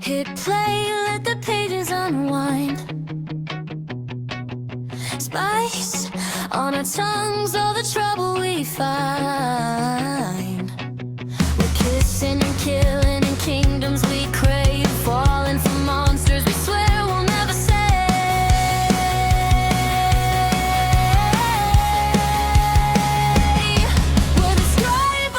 Hit play, let the pages unwind. Spice on our tongues, all the trouble we find. We're kissing and killing in kingdoms we crave, falling for monsters we swear we'll never say. We're the scribe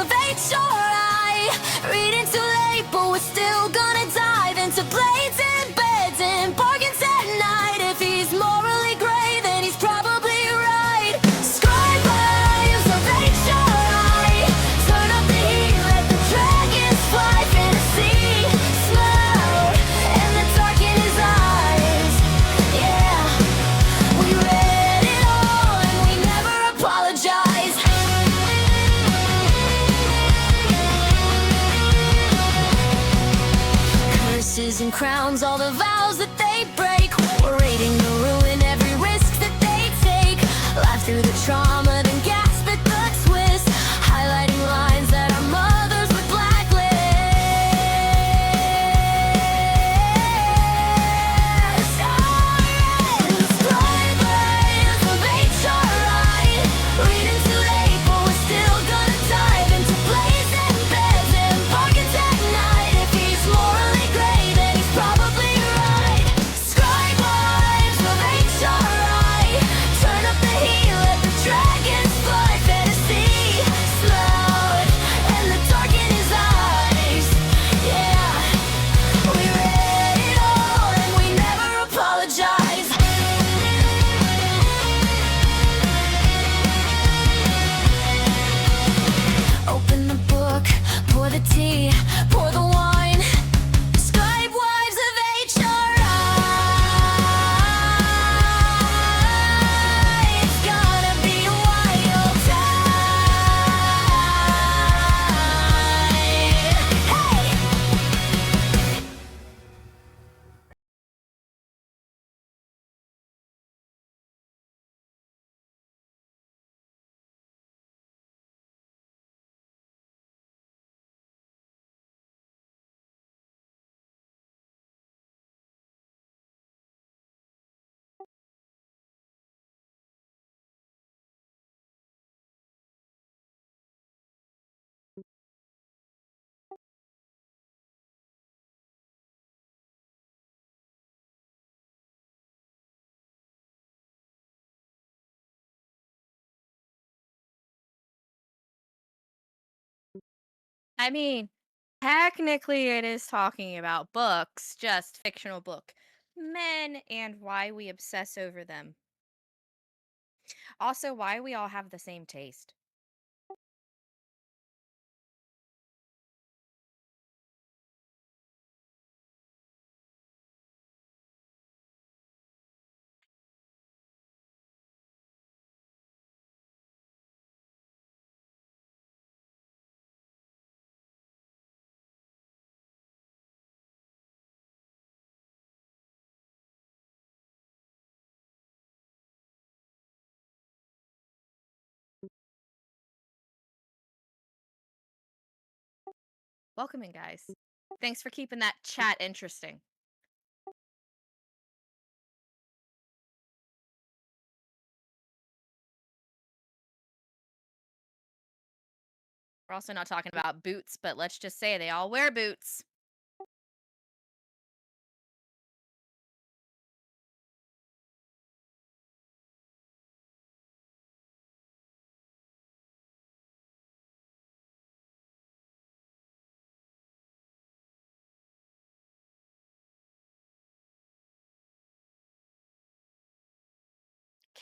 of HRI, reading too late, but we're still gonna dive into blades and beds and bargains at night. If he's morally gray, then he's probably right. Scribe of HRI, turn up the heat, let the dragons fly. Fantasy, slow, and the dark in his eyes. Yeah, we read it all and we never apologize. Curses and crowns, all the vows that they break. We're raiding the ruin, every risk that they take. Laugh through the trauma, then gasp at the twist. Highlighting lines that our mothers would blacklist. Scribers of HRI, reading too late, but we're still gonna dive into blades and beds and bargains at night. If he's morally gray, then he's probably right. Scribe wives of HRI, turn up the heat, let the dragons fly. Fantasy, slow, and the dark in his eyes. Yeah, we read it all and we never apologize. Open the book, pour the tea, pour the wine. Scribe wives of HRI. It's gonna be a wild time. Hey! I mean, technically it is talking about books, just fictional book. Men and why we obsess over them. Also, why we all have the same taste. Welcome in, guys. Thanks for keeping that chat interesting. We're also not talking about boots, but let's just say they all wear boots.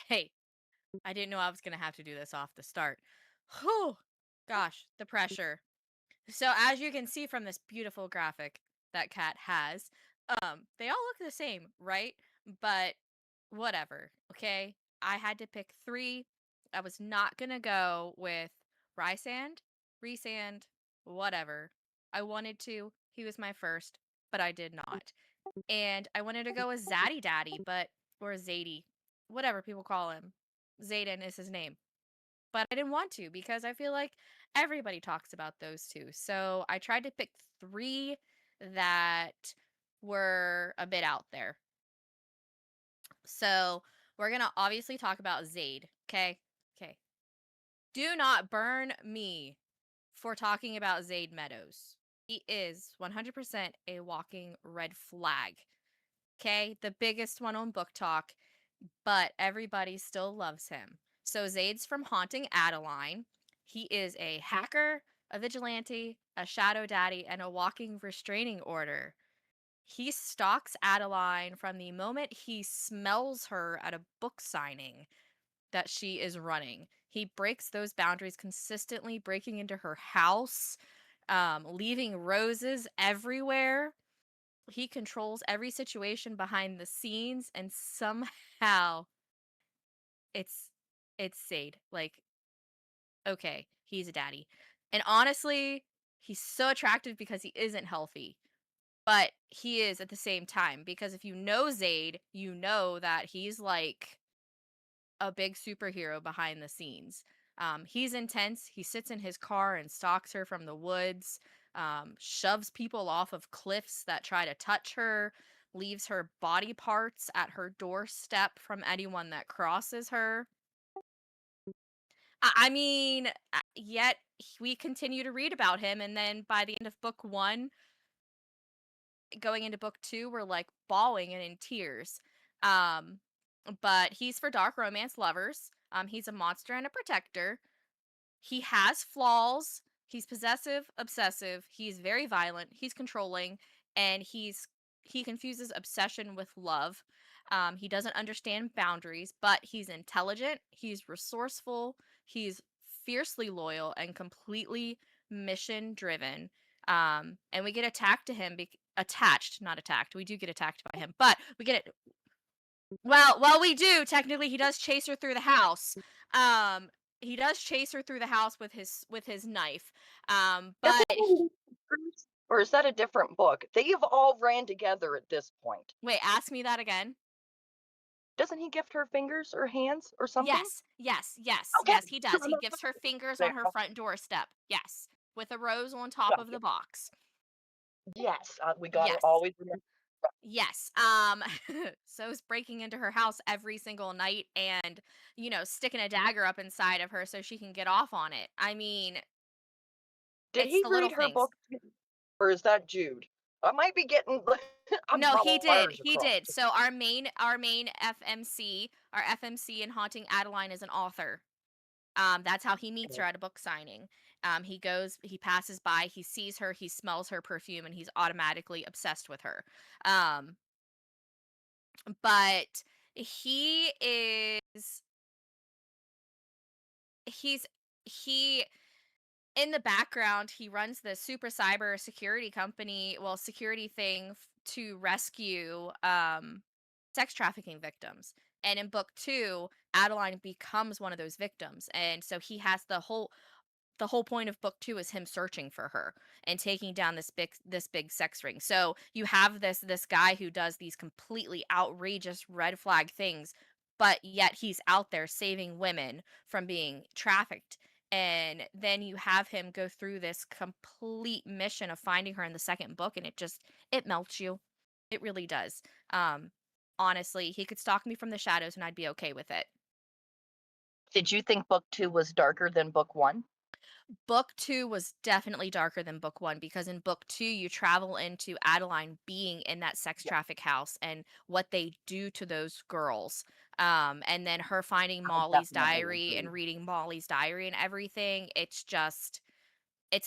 Okay, I didn't know I was going to have to do this off the start. Whew, gosh, the pressure. So as you can see from this beautiful graphic that Kat has, they all look the same, right? But whatever, okay? I had to pick 3. I was not gonna go with Rysand, Resand, whatever. I wanted to. He was my first, but I did not. And I wanted to go with Zaddy Daddy, but or Zadie, whatever people call him. Zayden is his name. But I didn't want to because I feel like everybody talks about those two. So I tried to pick 3 that were a bit out there. So we're going to obviously talk about Zaid. Okay. Okay. Do not burn me for talking about Zaid Meadows. He is 100% a walking red flag. Okay. The biggest one on Book Talk, but everybody still loves him. So Zaid's from Haunting Adeline. He is a hacker, a vigilante, a shadow daddy, and a walking restraining order. He stalks Adeline from the moment he smells her at a book signing that she is running. He breaks those boundaries consistently, breaking into her house, leaving roses everywhere. He controls every situation behind the scenes, and somehow it's it's Sade. Like, okay, he's a daddy. And honestly, he's so attractive because he isn't healthy. But he is at the same time, because if you know Zaid, you know that he's like a big superhero behind the scenes. He's intense. He sits in his car and stalks her from the woods, shoves people off of cliffs that try to touch her, leaves her body parts at her doorstep from anyone that crosses her. I mean, yet we continue to read about him, and then by the end of book one, going into book two, we're like bawling and in tears. Um, but he's for dark romance lovers. He's a monster and a protector. He has flaws. He's possessive, obsessive. He's very violent. He's controlling, and he confuses obsession with love. He doesn't understand boundaries, but he's intelligent. He's resourceful. He's fiercely loyal and completely mission driven. And we get attached, not attacked. We do get attacked by him, but we get it. Well, we do. Technically, he does chase her through the house. Um, he does chase her through the house with his knife. Doesn't But he fingers? Or is that a different book? They've all ran together at this point. wait, ask me that again. Doesn't he gift her fingers or hands or something? Yes, yes, yes, Okay. yes, he does. He gives her fingers on her Now. front doorstep. Yes, with a rose on top of Gotcha. the box. Yes, we gotta Yes. always remember. Yes. So's breaking into her house every single night and, sticking a dagger up inside of her so she can get off on it. I mean, Did it's he the little read her things. book too? Or is that Jude? I might be getting I'm No, he drawing did. wires He across. did. So our main FMC in Haunting Adeline is an author. That's how he meets her at a book signing. He passes by, he sees her, he smells her perfume, and he's automatically obsessed with her. Um, but he is he's he in the background, he runs the super cyber security company, well, security thing to rescue sex trafficking victims. And in book two, Adeline becomes one of those victims. And so he has the whole point of book two is him searching for her and taking down this big sex ring. So you have this guy who does these completely outrageous red flag things, but yet he's out there saving women from being trafficked. And then you have him go through this complete mission of finding her in the second book, and it melts you. It really does. Um Honestly, he could stalk me from the shadows and I'd be okay with it. Did you think book 2 was darker than book 1? Book two was definitely darker than book one, because in book two, you travel into Adeline being in that sex Yeah. traffic house and what they do to those girls. And then her finding I Molly's definitely diary and agree. reading Molly's diary and everything. It's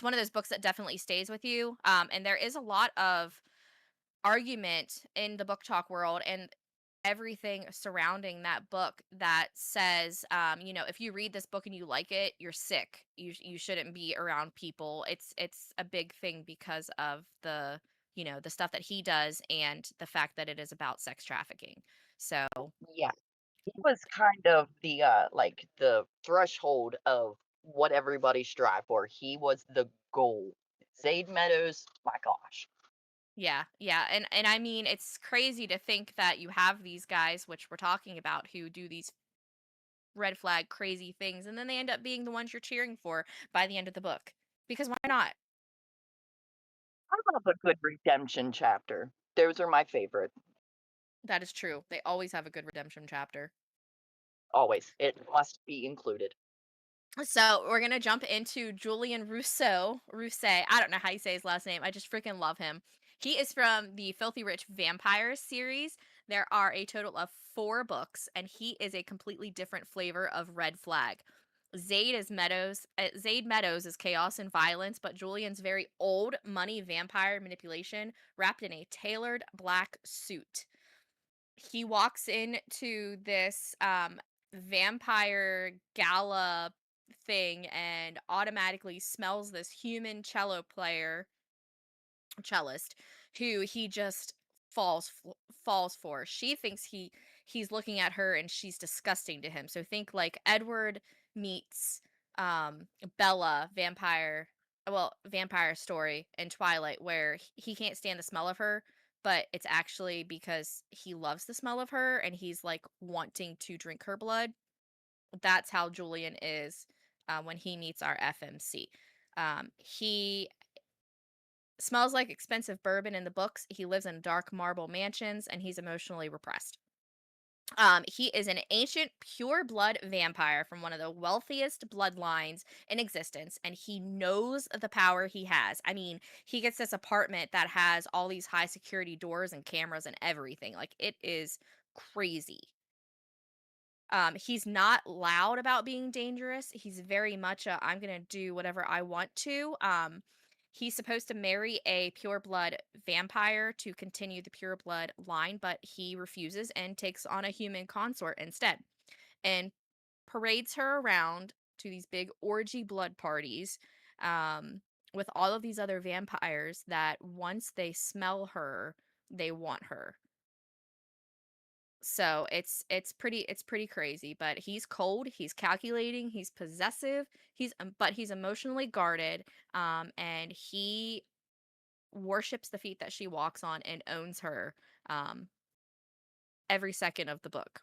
one of those books that definitely stays with you. And there is a lot of argument in the book talk world and everything surrounding that book that says, if you read this book and you like it, you're sick. You shouldn't be around people. It's a big thing because of the stuff that he does and the fact that it is about sex trafficking. So Yeah. He was kind of the, like, the threshold of what everybody strive for. He was the goal. Zaid Meadows, my gosh. yeah, yeah, and I mean, it's crazy to think that you have these guys, which we're talking about, who do these red flag crazy things, and then they end up being the ones you're cheering for by the end of the book, because why not? I love a good redemption chapter. Those are my favorite. That is true. They always have a good redemption chapter. Always. It must be included. So we're gonna jump into Julian Rousseau. Rousset. I don't know how you say his last name. I just freaking love him. He is from the Filthy Rich Vampires series. There are a total of 4 books, and he is a completely different flavor of red flag. Zaid Meadows is chaos and violence, but Julian's very old money vampire manipulation wrapped in a tailored black suit. He walks into this vampire gala thing and automatically smells this human cellist who he just falls for. She thinks he's looking at her and she's disgusting to him. So think like Edward meets um Bella vampire story in Twilight where he can't stand the smell of her, but it's actually because he loves the smell of her and he's like wanting to drink her blood. That's how Julian is when he meets our FMC. He smells like expensive bourbon in the books. He lives in dark marble mansions and he's emotionally repressed. He is an ancient pure blood vampire from one of the wealthiest bloodlines in existence, and he knows the power he has. I mean, he gets this apartment that has all these high security doors and cameras and everything. Like, it is crazy. He's not loud about being dangerous. He's very much a I'm gonna do whatever I want to. He's supposed to marry a pure blood vampire to continue the pure blood line, but he refuses and takes on a human consort instead and parades her around to these big orgy blood parties with all of these other vampires that once they smell her, they want her. So it's pretty crazy, but he's cold, he's calculating, he's possessive, but he's emotionally guarded, and he worships the feet that she walks on and owns her um every second of the book.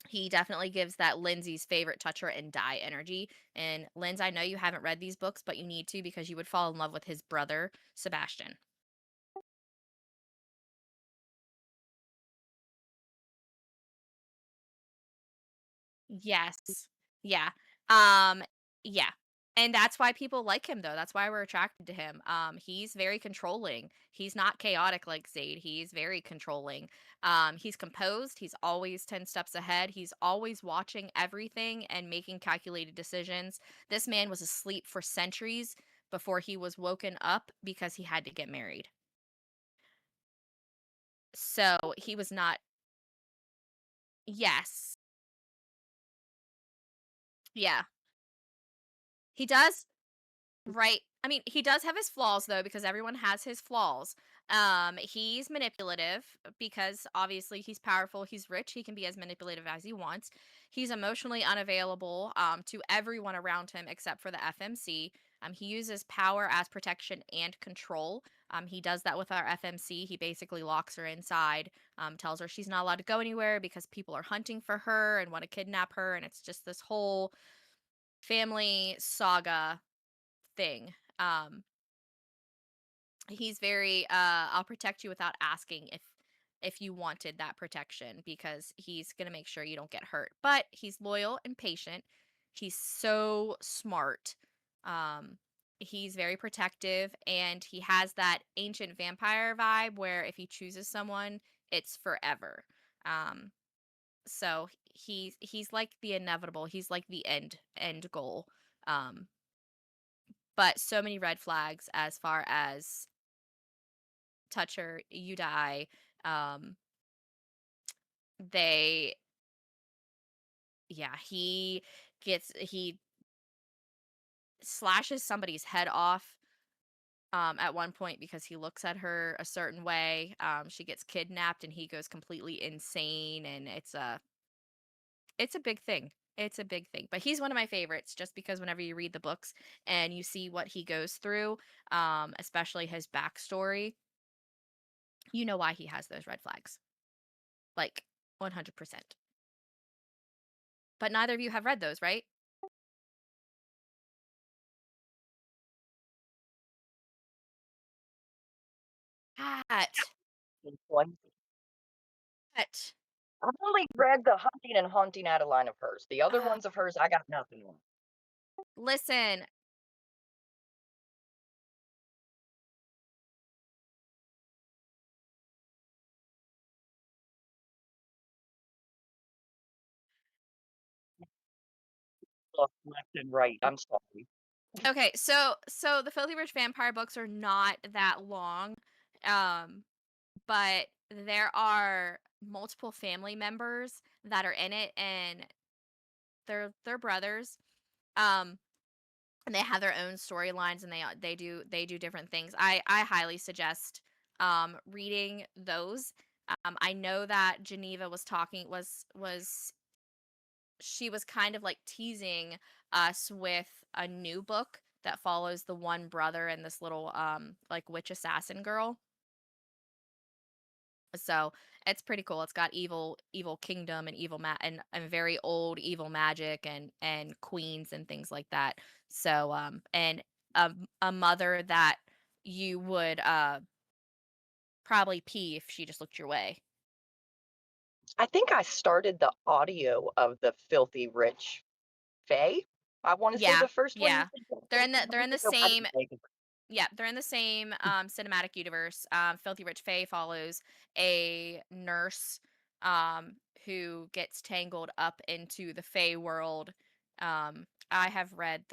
He definitely gives that Lindsay's favorite touch her and die energy. And Linz, I know you haven't read these books, but you need to because you would fall in love with his brother, Sebastian. Yes. Yeah. Um, yeah. And that's why people like him though. That's why we're attracted to him. He's very controlling. He's not chaotic like Zaid. He's very controlling. He's composed. He's always 10 steps ahead. He's always watching everything and making calculated decisions. This man was asleep for centuries before he was woken up because he had to get married. So he was not, yes. Yeah. He does. Right. I mean, he does have his flaws though, because everyone has his flaws. He's manipulative because obviously he's powerful, he's rich, he can be as manipulative as he wants. He's emotionally unavailable to everyone around him except for the FMC. He uses power as protection and control. He does that with our FMC. He basically locks her inside, tells her she's not allowed to go anywhere because people are hunting for her and want to kidnap her, and it's just this whole family saga thing. He's very I'll protect you without asking if you wanted that protection because he's going to make sure you don't get hurt. But he's loyal and patient. He's so smart. Um he's very protective and he has that ancient vampire vibe where if he chooses someone, it's forever. Um so he's like the inevitable. He's like the end goal. Um but so many red flags as far as touch her, you die. Um, they, yeah, he slashes somebody's head off at one point because he looks at her a certain way. She gets kidnapped and he goes completely insane, and it's a big thing. It's a big thing. But he's one of my favorites just because whenever you read the books and you see what he goes through, especially his backstory, you know why he has those red flags. Like 100%. But neither of you have read those, right? Cat. One. Cat. I've only read the Hunting and Haunting Adeline of hers. The other Uh, ones of hers, I got nothing on. listen, Look, left and right. I'm sorry. okay, so the Filthy Rich Vampire books are not that long, um, but there are multiple family members that are in it, and they're brothers. Um, and they have their own storylines, and they do different things. I highly suggest reading those. I know that Geneva was talking was she was kind of like teasing us with a new book that follows the one brother and this little like witch assassin girl. So it's pretty cool. It's got evil kingdom and and very old evil magic and queens and things like that. So and a mother that you would probably pee if she just looked your way. I think I started the audio of the Filthy Rich Fae. I want to say Yeah, the first one you yeah. said. They're in the Go back same and take it. Yeah, they're in the same cinematic universe. Filthy Rich Fae follows a nurse who gets tangled up into the Fae world. I have read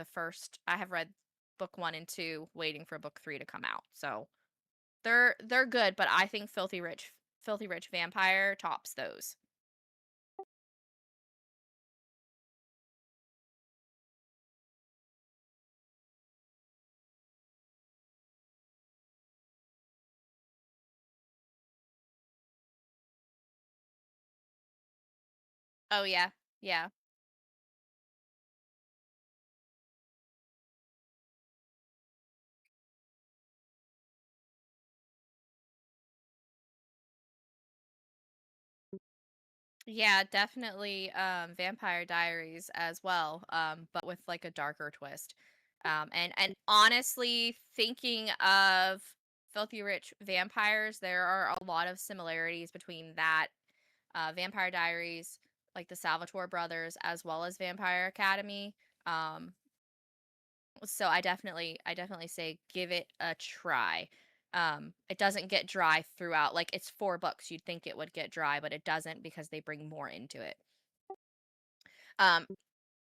book 1 and 2, waiting for book 3 to come out. So they're good, but I think Filthy Rich Vampire tops those. Oh yeah. Yeah. Yeah, definitely Vampire Diaries as well, but with like a darker twist. And honestly, thinking of Filthy Rich Vampires, there are a lot of similarities between that Vampire Diaries, like the Salvatore brothers, as well as Vampire Academy. Um, so I definitely say give it a try. It doesn't get dry throughout. Like it's 4 books. You'd think it would get dry, but it doesn't because they bring more into it. Um,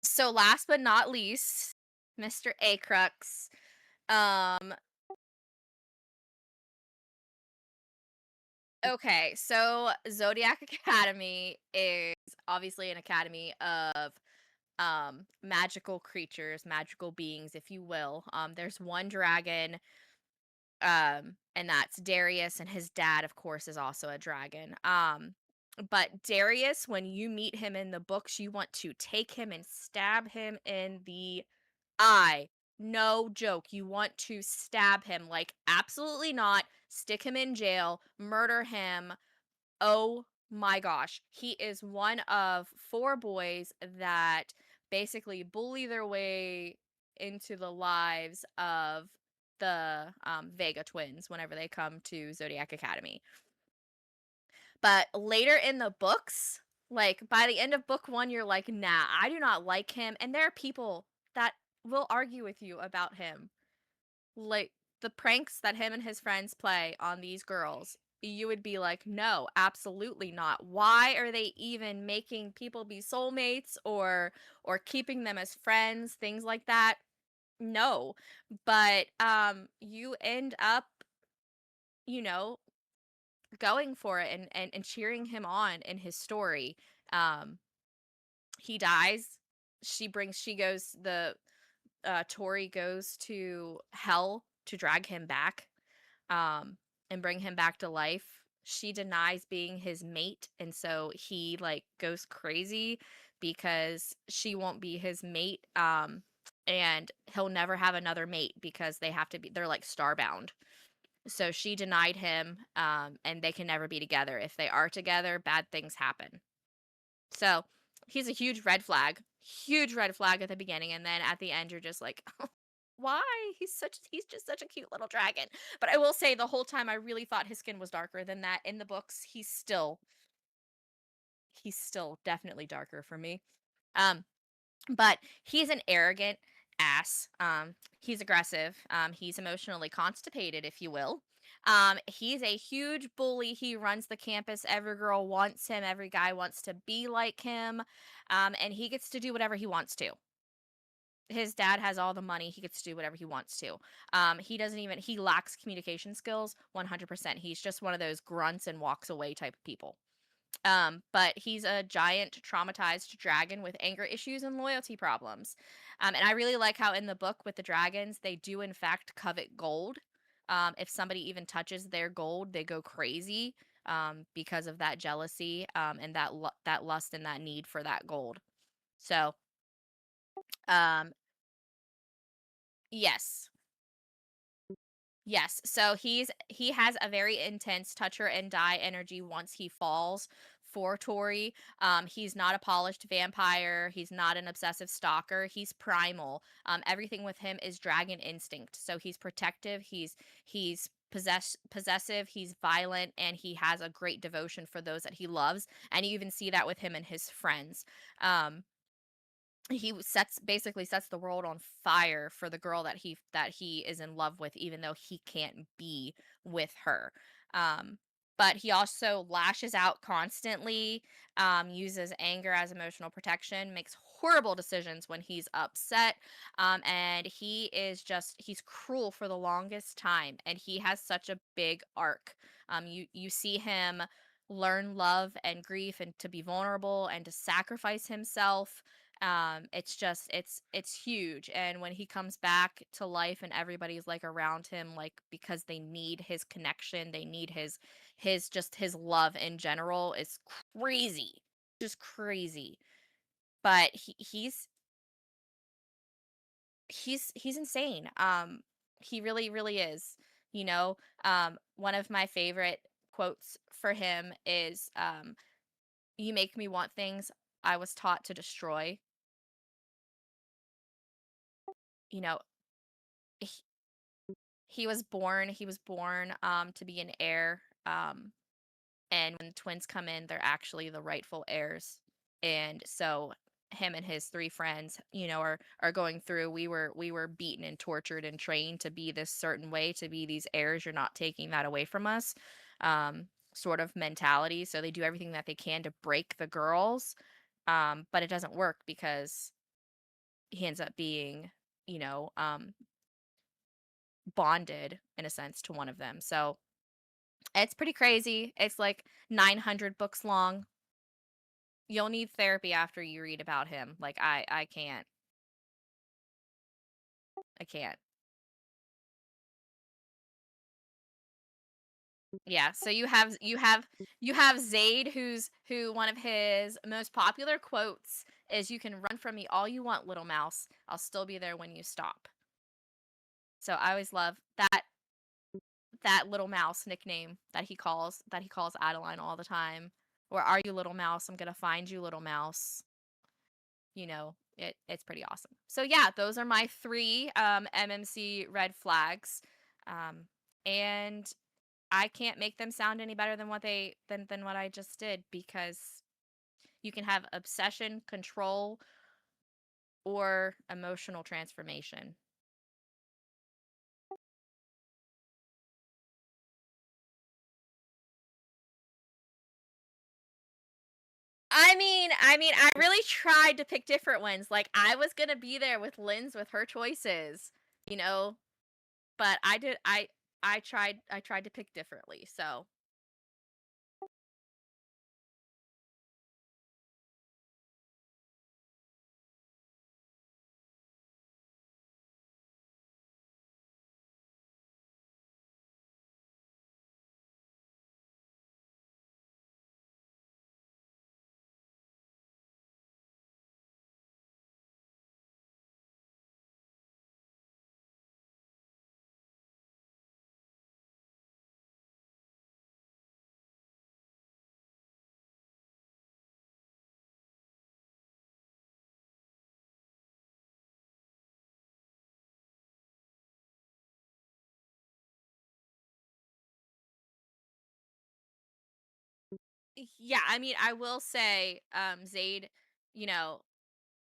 so last but not least, Mr. A Crux. Um, okay, so Zodiac Academy is obviously an academy of magical creatures, magical beings, if you will. There's one dragon, and that's Darius, and his dad, of course, is also a dragon. But Darius, when you meet him in the books, you want to take him and stab him in the eye. No joke. You want to stab him. Like, absolutely not. Stick him in jail, murder him. Oh my gosh. He is one of 4 boys that basically bully their way into the lives of the Vega twins whenever they come to Zodiac Academy. But later in the books, like by the end of book 1, you're like, nah, I do not like him. And there are people that will argue with you about him. Like the pranks that him and his friends play on these girls, you would be like, no, absolutely not. Why are they even making people be soulmates or keeping them as friends, things like that? No. But you end up, you know, going for it and cheering him on in his story. Um, he dies. She goes the Tori goes to hell to drag him back, and bring him back to life. She denies being his mate, and so he like goes crazy because she won't be his mate. And he'll never have another mate because they're like starbound. So she denied him, and they can never be together. If they are together, bad things happen. So he's a huge red flag at the beginning, and then at the end, you're just like, why? He's just such a cute little dragon. But I will say the whole time I really thought his skin was darker than that. In the books, he's still definitely darker for me. Um, but he's an arrogant ass. He's aggressive. He's emotionally constipated, if you will. He's a huge bully. He runs the campus. Every girl wants him. Every guy wants to be like him. And he gets to do whatever he wants to. His dad has all the money. He gets to do whatever he wants to. He lacks communication skills 100%. He's just one of those grunts and walks away type of people. But he's a giant traumatized dragon with anger issues and loyalty problems. And I really like how in the book with the dragons, they do in fact covet gold. If somebody even touches their gold, they go crazy because of that jealousy and that lust and that need for that gold. So, um, yes. Yes, so he has a very intense touch her and die energy once he falls for Tori. He's not a polished vampire. He's not an obsessive stalker. He's primal. Everything with him is dragon instinct. So he's protective. He's possessive. He's violent, and he has a great devotion for those that he loves. And you even see that with him and his friends. Basically sets the world on fire for the girl that he is in love with, even though he can't be with her. um but he also lashes out constantly, uses anger as emotional protection, makes horrible decisions when he's upset, and he's cruel for the longest time, and he has such a big arc. You see him learn love and grief and to be vulnerable and to sacrifice himself. It's huge, and when he comes back to life and everybody's like around him, like, because they need his connection, they need his love in general, is crazy, just crazy. But he's insane. He really really is. you know One of my favorite quotes for him is, "You make me want things I was taught to destroy." you know he, he was born to be an heir, and when twins come in, they're actually the rightful heirs. And so him and his three friends, are going through, we were beaten and tortured and trained to be this certain way, to be these heirs. You're not taking that away from us. Sort of mentality. So they do everything that they can to break the girls. But it doesn't work because he ends up being, you know, um, bonded in a sense to one of them. So it's pretty crazy. It's like 900 books long. You'll need therapy after you read about him. Like, I can't. I can't. Yeah, so you have Zaid, who one of his most popular quotes is, "You can run from me all you want, little mouse. I'll still be there when you stop." So I always love that little mouse nickname that he calls Adeline all the time. "Where are you, little mouse? I'm gonna find you, little mouse." It's pretty awesome. So yeah, those are my three MMC red flags. Um, and I can't make them sound any better than what I just did, because you can have obsession, control, or emotional transformation. I really tried to pick different ones. Like, I was gonna be there with Lynn's with her choices, you know, but I tried to pick differently. So Yeah, I mean, I will say, Zayd, you know,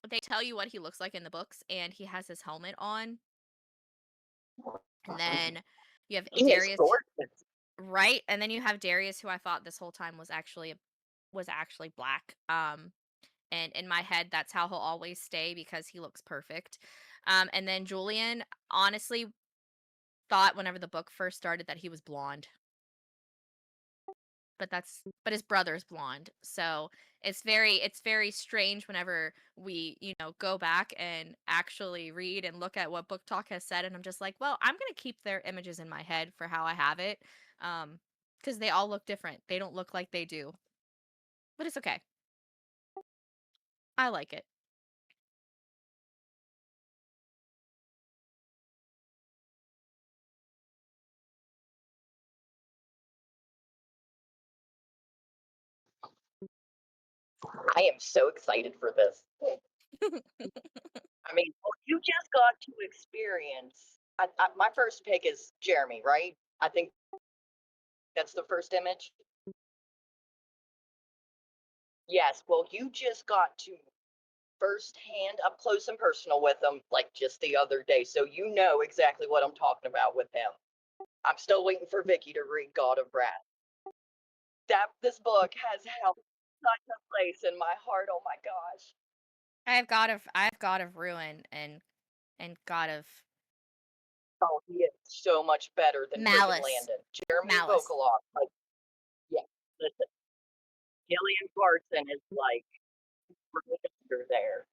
they tell you what he looks like in the books, and he has his helmet on, and then you have He is Darius, gorgeous. right? And then you have Darius, who I thought this whole time was actually black. And in my head, that's how he'll always stay because he looks perfect. And then Julian, honestly, thought whenever the book first started that he was blonde, but his brother's blonde. So it's very strange whenever we, go back and actually read and look at what Book Talk has said, and I'm just like, well, I'm gonna keep their images in my head for how I have it. Because they all look different. They don't look like they do. But it's okay. I like it. I am so excited for this. I mean, well, you just got to experience. My first pick is Jeremy, right? I think that's the first image. Yes. Well, you just got to firsthand, up close and personal with him, like just the other day. So you know exactly what I'm talking about with him. I'm still waiting for Vicky to read God of Wrath. This book has held such a place in my heart. Oh my gosh. I have God of Ruin and God of Oh, he is so much better than freaking Malice. Landon. Jeremy Malice. Vokaloff, like, yeah, listen, Gillian Carson is like right there.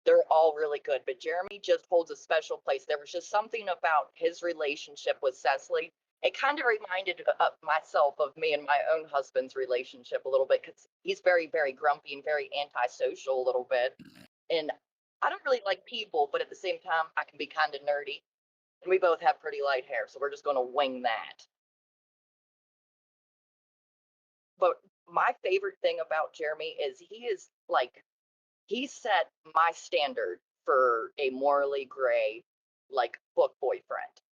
They're all really good, but Jeremy just holds a special place. There was just something about his relationship with Cecily. It kind of reminded myself of me and my own husband's relationship a little bit because he's very, very grumpy and very antisocial a little bit. And I don't really like people, but at the same time, I can be kind of nerdy. And we both have pretty light hair, so we're just going to wing that. But my favorite thing about Jeremy is he is like he set my standard for a morally gray like book boyfriend.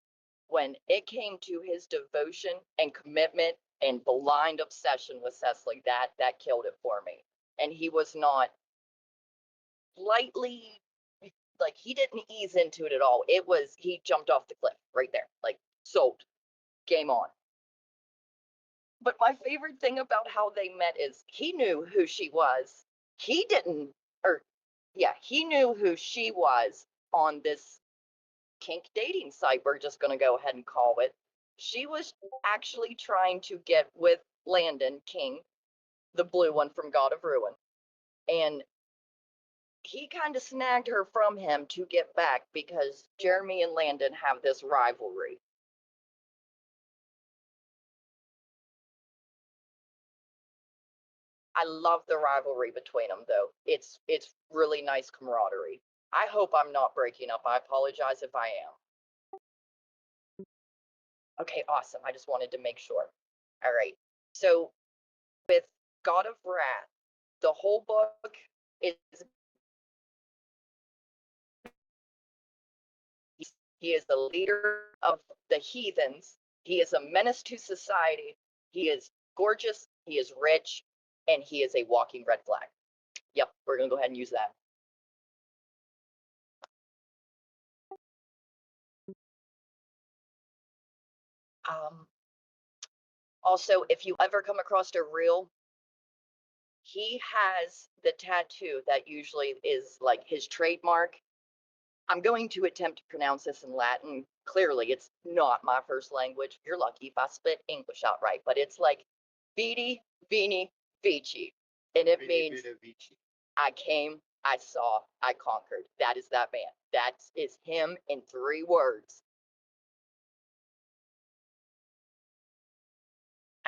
When it came to his devotion and commitment and blind obsession with Cecily, that killed it for me. And he was not lightly like he didn't ease into it at all. It was he jumped off the cliff right there. Like sold. Game on. But my favorite thing about how they met is he knew who she was. He didn't, or yeah, he knew who she was on this kink dating site. We're just going to go ahead and call it. She was actually trying to get with Landon King, the blue one from God of Ruin. And he kind of snagged her from him to get back because Jeremy and Landon have this rivalry. I love the rivalry between them, though. It's really nice camaraderie. I hope I'm not breaking up. I apologize if I am. Okay, awesome. I just wanted to make sure. All right. So with God of Wrath, the whole book is he is the leader of the heathens. He is a menace to society. He is gorgeous. He is rich, and he is a walking red flag. Yep, we're gonna go ahead and use that. Um, Also, if you ever come across a reel, he has the tattoo that usually is like his trademark. I'm going to attempt to pronounce this in Latin. Clearly, it's not my first language. You're lucky if I spit English out right, but it's like Vidi, Vini, Vici. And it means I came, I saw, I conquered. That is that man. That is him in 3 words.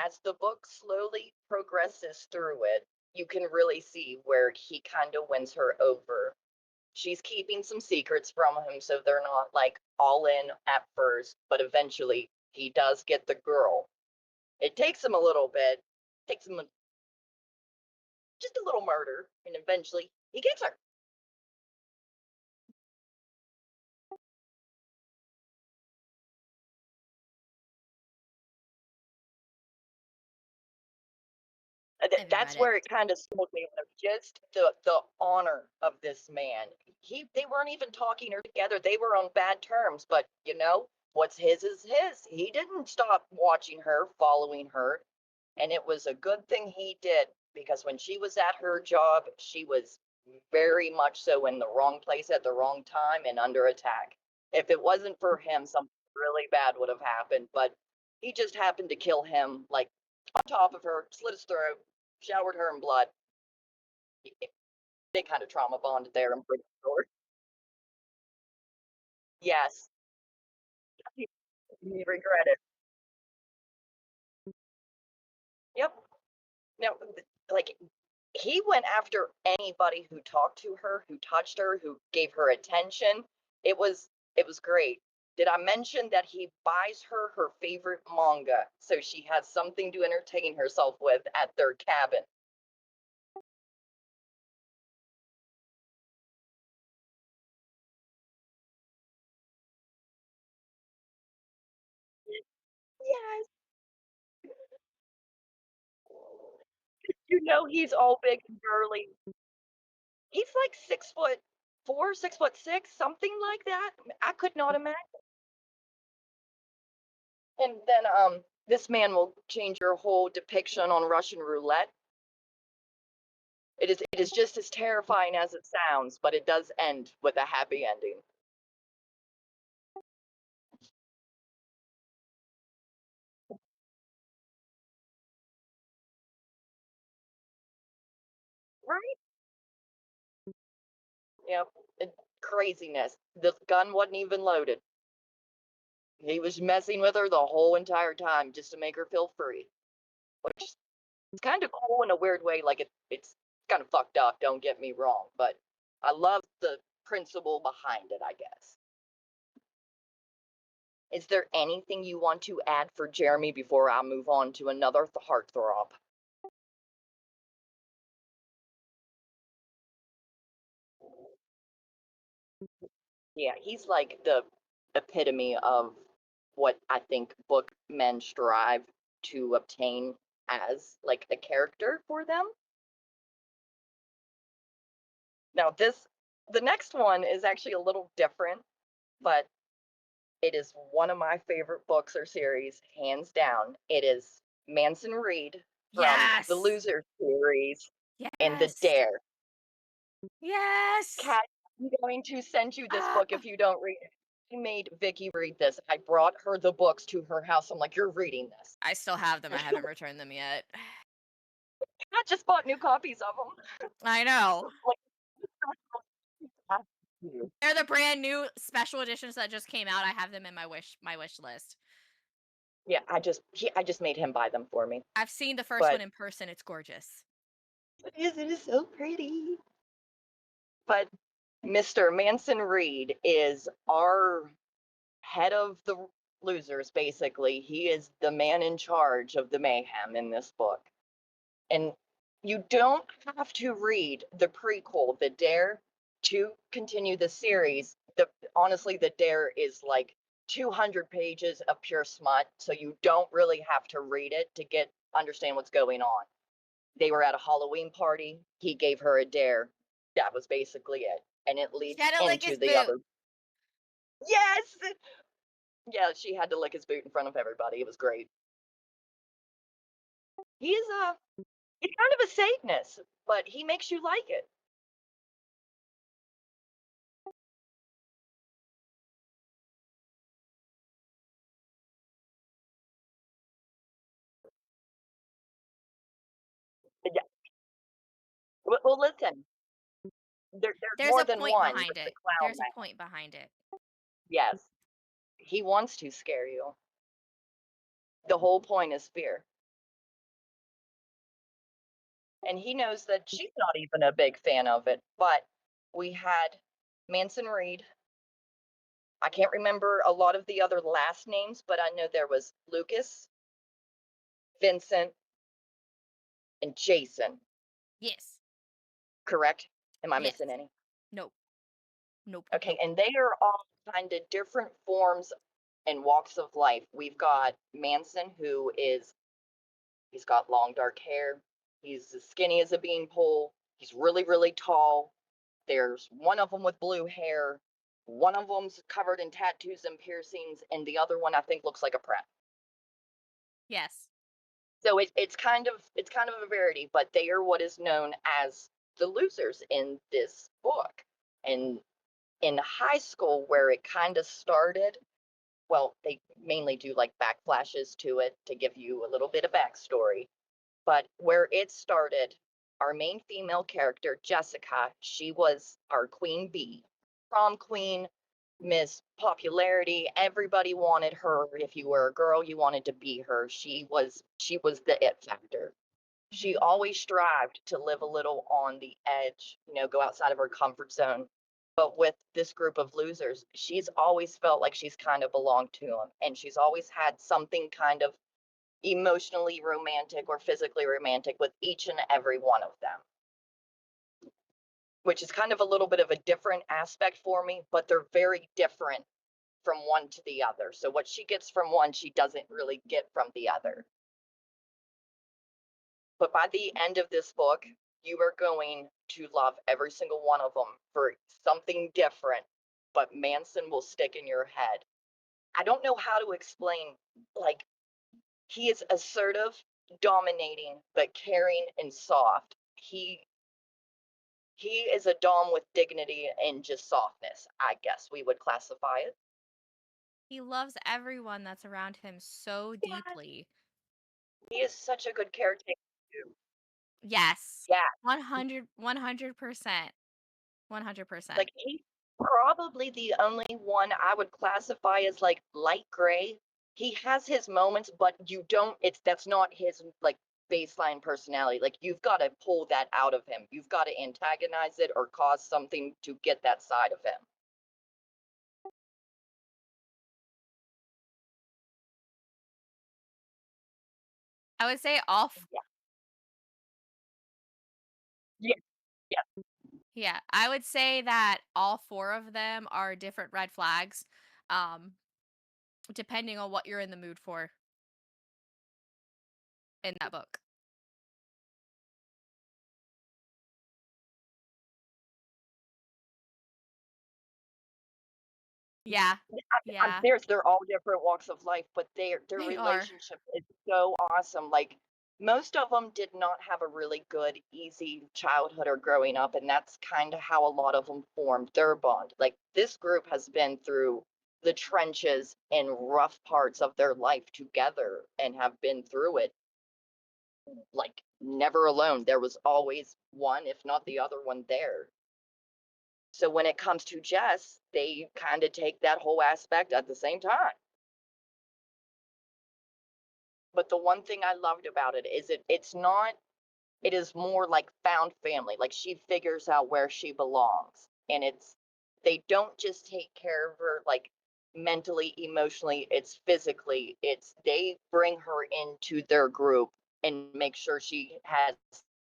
As the book slowly progresses through it, you can really see where he kind of wins her over. She's keeping some secrets from him, so they're not like all in at first, but eventually he does get the girl. It takes him a little bit, takes him just a little murder, and eventually he gets her. I haven't That's read where it. it kind of sold me. Just the honor of this man. They weren't even talking or together. They were on bad terms, but what's his is his. He didn't stop watching her, following her, and it was a good thing he did, because when she was at her job, she was very much so in the wrong place at the wrong time and under attack. If it wasn't for him, something really bad would have happened, but he just happened to kill him, like, on top of her, slit his throat, showered her in blood. They kind of trauma bonded there, I'm pretty sure. Yes, he, he regretted. Yep. No, like, he went after anybody who talked to her, who touched her, who gave her attention. It was great. Did I mention that he buys her her favorite manga so she has something to entertain herself with at their cabin? Yes. He's all big and burly. He's like 6'4", 6'6", something like that. I could not imagine. And then this man will change your whole depiction on Russian roulette. It is just as terrifying as it sounds, but it does end with a happy ending. Right? Yep. Craziness. The gun wasn't even loaded. He was messing with her the whole entire time just to make her feel free, which is kind of cool in a weird way. Like, it's kind of fucked up, don't get me wrong, but I love the principle behind it, I guess. Is there anything you want to add for Jeremy before I move on to another heartthrob? Yeah, he's like the epitome of what I think book men strive to obtain as like a character for them. Now, the next one is actually a little different, but it is one of my favorite books or series, hands down. It is Manson Reed from the Yes. Loser series and the Yes. Dare. Yes. Kat, I'm going to send you this Ah, book if you don't read it. I made Vicky read this. I brought her the books to her house. I'm like, you're reading this. I still have them. I haven't returned them yet. I just bought new copies of them. I know. Like, have to. They're the brand new special editions that just came out. I have them in my wish list. Yeah, I just made him buy them for me. I've seen the first one But in person. It's gorgeous. it is so pretty. But Mr. Manson Reed is our head of the losers, basically. He is the man in charge of the mayhem in this book. And you don't have to read the prequel, The Dare, to continue the series. Honestly, The Dare is like 200 pages of pure smut, so you don't really have to read it to understand what's going on. They were at a Halloween party. He gave her a dare. That was basically it, and it He leads had to lick into his the boot. other. Yes, yeah, she had to lick his boot in front of everybody. It was great. He's he's kind of a Satanist, but he makes you like it. Yeah. Well, listen, there's There's more a than point one. behind There's the it. clown There's a man. point behind it. Yes, he wants to scare you. The whole point is fear. And he knows that she's not even a big fan of it. But we had Manson Reed. I can't remember a lot of the other last names, but I know there was Lucas, Vincent, and Jason. Yes. Correct? Am I Yes. missing any? Nope. Nope. Nope. Okay, Nope. and they are all kind of different forms and walks of life. We've got Manson, he's got long dark hair. He's as skinny as a beanpole. He's really, really tall. There's one of them with blue hair. One of them's covered in tattoos and piercings, and the other one I think looks like a prince. Yes. So it's kind of a rarity, but they are what is known as the losers in this book. And in high school, where it kind of started, well, they mainly do like backflashes to it to give you a little bit of backstory. But where it started, our main female character, Jessica, she was our queen bee, prom queen, Miss Popularity. Everybody wanted her. If you were a girl, you wanted to be her. She was the it factor. She Mhm. always strived to live a little on the edge, go outside of her comfort zone. But with this group of losers, she's always felt like she's kind of belonged to them. And she's always had something kind of emotionally romantic or physically romantic with each and every one of them, which is kind of a little bit of a different aspect for me, but they're very different from one to the other. So what she gets from one, she doesn't really get from the other. But by the end of this book, you are going to love every single one of them for something different, but Manson will stick in your head. I don't know how to explain, like, he is assertive, dominating, but caring and soft. He is a dom with dignity and just softness, I guess we would classify it. He loves everyone that's around him so Yes, deeply. he is such a good caretaker. Yes. Yeah, 100%. 100%. like he's probably the only one I would classify as like light gray. He has his moments, but you don't, that's not his like baseline personality. Like you've got to pull that out of him. You've got to antagonize it or cause something to get that side of him. I would say all Yeah. Yeah. Yeah. yeah, I would say that all 4 of them are different red flags, um, depending on what you're in the mood for in that book. Yeah. Yeah, They're all different walks of life, but their they are. relationship is so awesome. Like most of them did not have a really good, easy childhood or growing up, and that's kind of how a lot of them formed their bond. Like this group has been through the trenches and rough parts of their life together and have been through it like never alone. There was always one, if not the other one there. So when it comes to Jess, they kind of take that whole aspect at the same time. But the one thing I loved about it is it's not, it is more like found family. Like she figures out where she belongs. And they don't just take care of her like mentally, emotionally, it's physically. It's they bring her into their group and make sure she has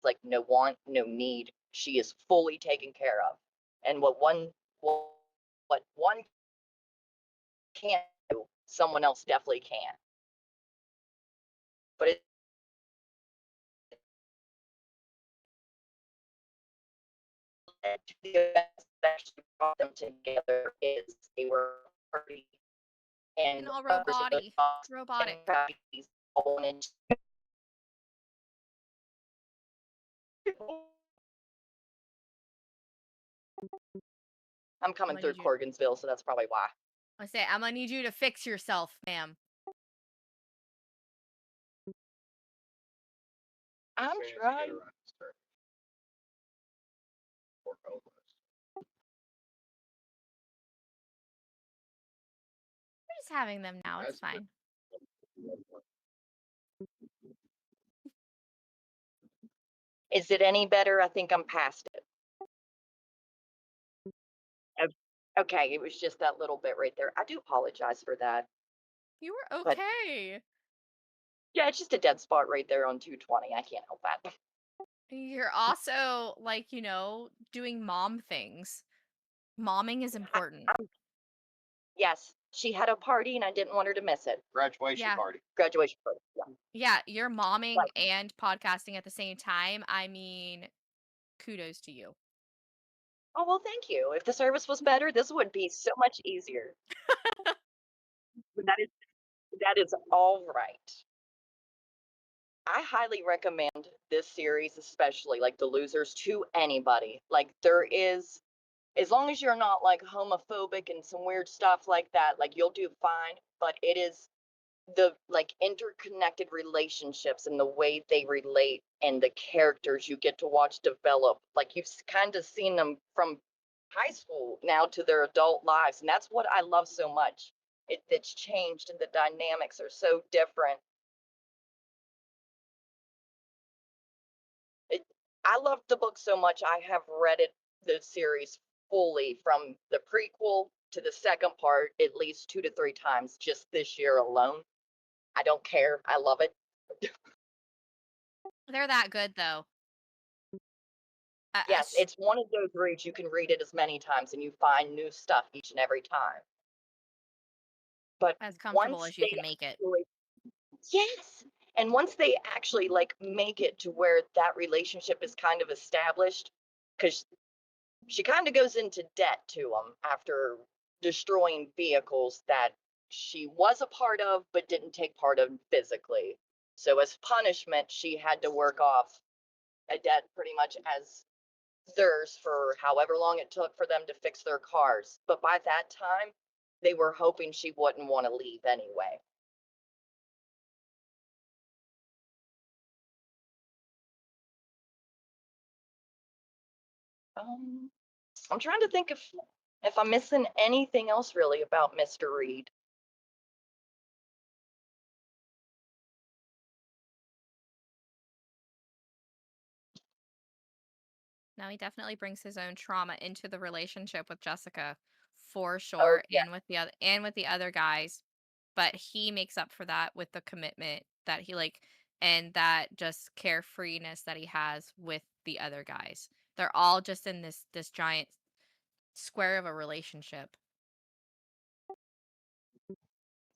like no want, no need. She is fully taken care of. And what one can't do, someone else definitely can. But it led to the events that actually brought them together is they were party And and all others of the dogs and robotic. tragedies all went into. I'm I'm coming gonna through need you Corgensville, so that's probably why. I say, "I'm gonna need you to fix yourself, ma'am." I'm trying. We're just having them now, it's fine. Is it any better? I think I'm past it. Okay, it was just that little bit right there. I do apologize for that. You were But okay. yeah, it's just a dead spot right there on 220. I can't help that. You're also, like, doing mom things. Momming is I, important. yes, she had a party and I didn't want her to miss it. Graduation Yeah. party. Graduation party. Yeah. Yeah, you're momming Like, and podcasting at the same time. I mean, kudos to you. oh, well, thank you. If the service was better, this would be so much easier. But that is all right. I highly recommend this series, especially like The Losers, to anybody. Like, there is, as long as you're not like homophobic and some weird stuff like that, like you'll do fine. But it is the like interconnected relationships and the way they relate and the characters you get to watch develop. Like, you've kind of seen them from high school now to their adult lives. And that's what I love so much. It's changed and the dynamics are so different. It, I loved the book so much. I have read the series fully from the prequel to the second part at least 2 to 3 times just this year alone. I don't care. I love it. They're that good though. Yes, it's one of those reads you can read it as many times and you find new stuff each and every time. But as comfortable once as you they can make it. actually, yes, and once they actually like make it to where that relationship is kind of established, because she kind of goes into debt to him after destroying vehicles that she was a part of but didn't take part of physically. So as punishment, she had to work off a debt pretty much as theirs for however long it took for them to fix their cars. But by that time, they were hoping she wouldn't want to leave anyway. Um, I'm trying to think if I'm missing anything else really about Mr. Reed. Now he definitely brings his own trauma into the relationship with Jessica, for Oh sure, yeah, and with the other guys. But he makes up for that with the commitment that he like and that just carefreeness that he has with the other guys. They're all just in this giant square of a relationship.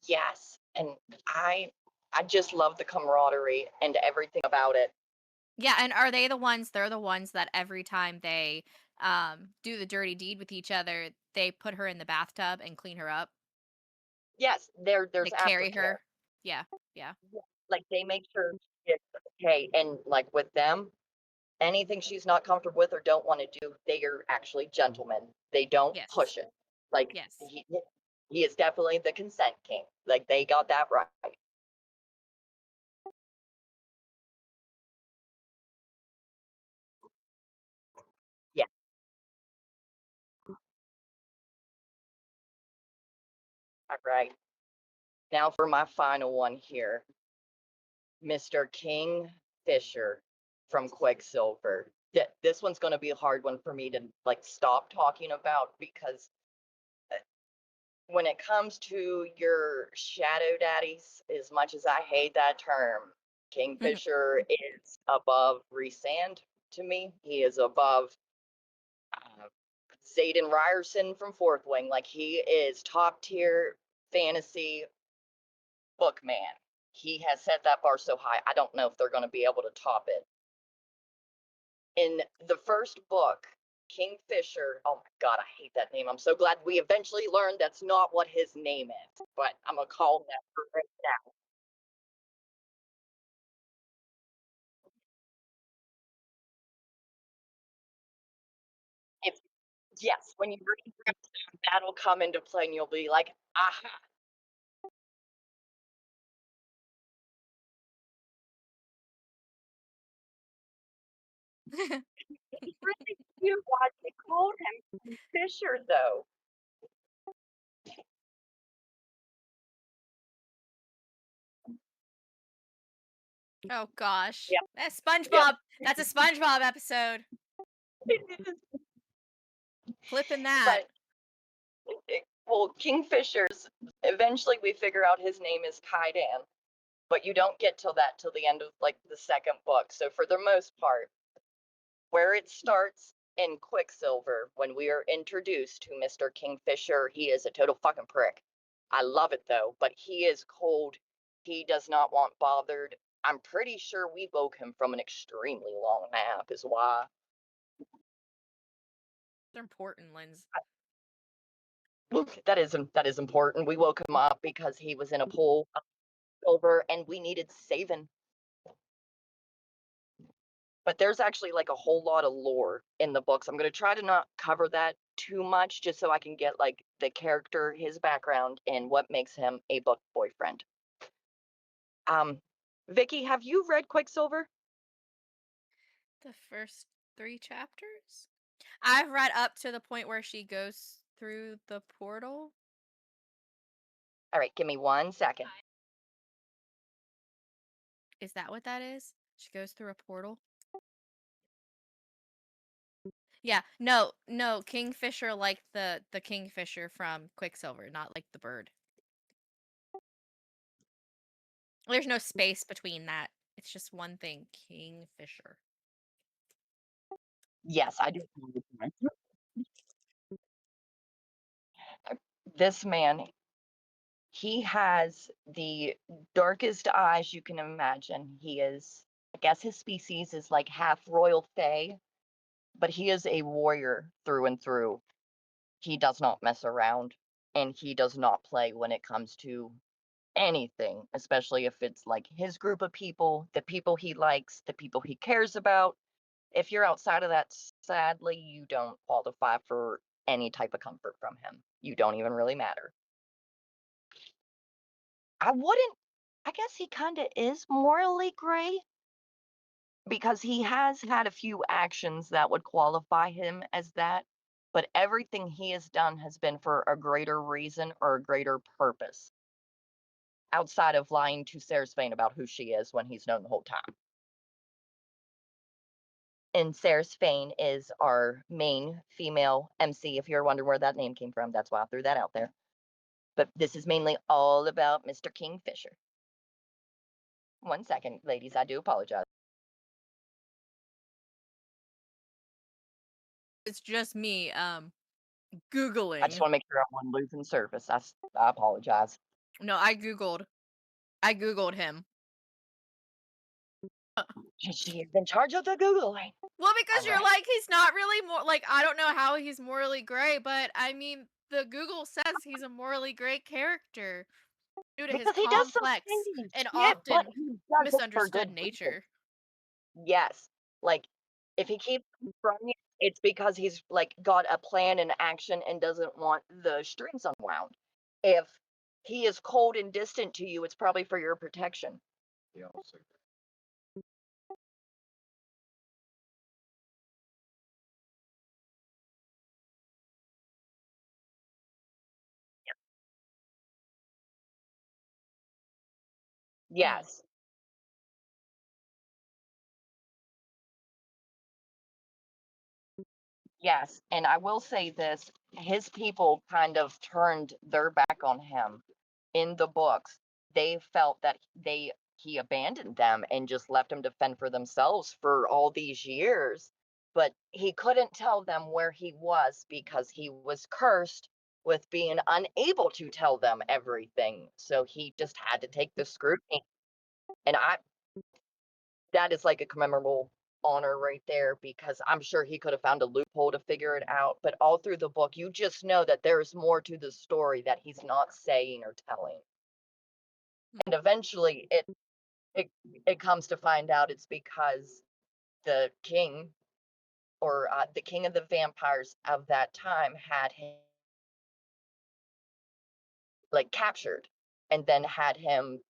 yes, and I I just love the camaraderie and everything about it. Yeah, and are they the ones they're the ones that every time they do the dirty deed with each other, they put her in the bathtub and clean her up. Yes, They there's carry aftercare. her. Yeah. Yeah. Like they make sure it's okay, and like with them, anything she's not comfortable with or don't want to do, they are actually gentlemen. They don't Yes. push it. Like Yes. he is definitely the consent king. Like they got that right. Yeah. All right. Now for my final one here, Mr. King Fisher from Quicksilver. This one's going to be a hard one for me to like stop talking about because when it comes to your shadow daddies, as much as I hate that term, Kingfisher is above Resand to me. He is above uh, Zayden Ryerson from Fourth Wing. Like he is top tier fantasy bookman. He has set that bar so high. I don't know if they're going to be able to top it. In the first book, Kingfisher, oh my God, I hate that name. I'm so glad we eventually learned that's not what his name is, but I'm going to call him that for right now. If, yes, when you read Brimstone, that'll come into play and you'll be like, aha. It's really cute why they called him Kingfisher, though. Oh gosh. Yep, That's yep. SpongeBob. That's a SpongeBob episode. It is. Flipping that. But, well, Kingfisher's, eventually we figure out his name is Kaidan, but you don't get till the end of like the second book. So for the most part, where it starts in Quicksilver, when we are introduced to Mr. Kingfisher, he is a total fucking prick. I love it though, but he is cold. He does not want bothered. I'm pretty sure we woke him from an extremely long nap, is why. They're important, Linz. That is important. We woke him up because he was in a pool over and we needed saving. But there's actually like a whole lot of lore in the books. I'm going to try to not cover that too much just so I can get like the character, his background, and what makes him a book boyfriend. Um, Vicky, have you read Quicksilver? The first 3 chapters? I've read up to the point where she goes through the portal. All right, give me 1 second. Is that what that is? She goes through a portal? Yeah, no, Kingfisher like the Kingfisher from Quicksilver, not like the bird. There's no space between that. It's just one thing, Kingfisher. Yes, I do. This man, he has the darkest eyes you can imagine. He is, I guess his species is like half royal fae, but he is a warrior through and through. He does not mess around and he does not play when it comes to anything, especially if it's like his group of people, the people he likes, the people he cares about. If you're outside of that, sadly, you don't qualify for any type of comfort from him. You don't even really matter. I wouldn't, I guess he kind of is morally gray because he has had a few actions that would qualify him as that. But everything he has done has been for a greater reason or a greater purpose outside of lying to Sarah Spain about who she is when he's known the whole time. And Sarah Spain is our main female MC. If you're wondering where that name came from, that's why I threw that out there. But this is mainly all about Mr. Kingfisher. 1 second, ladies, I do apologize. It's just me I googling. just want to make sure I'm on losing service. I apologize. No, I googled him. She is in charge of the Googling. Well, because you're Alright. like he's not really more like I don't know how he's morally gray, but I mean the Google says he's a morally gray character due to his Because he does some complex shady and shit, but often he does it for misunderstood good reason. nature. Yes. Like, if he keeps from you, it's because he's like got a plan and action and doesn't want the strings unwound. If he is cold and distant to you, it's probably for your protection. Mm. Yes. Yes, and I will say this, his people kind of turned their back on him in the books. They felt that he abandoned them and just left them to fend for themselves for all these years. But he couldn't tell them where he was because he was cursed with being unable to tell them everything. So he just had to take the scrutiny. And that is like a commemorable honor right there because I'm sure he could have found a loophole to figure it out. But all through the book, you just know that there's more to the story that he's not saying or telling. And eventually it it comes to find out it's because the king or the king of the vampires of that time had him like captured and then had him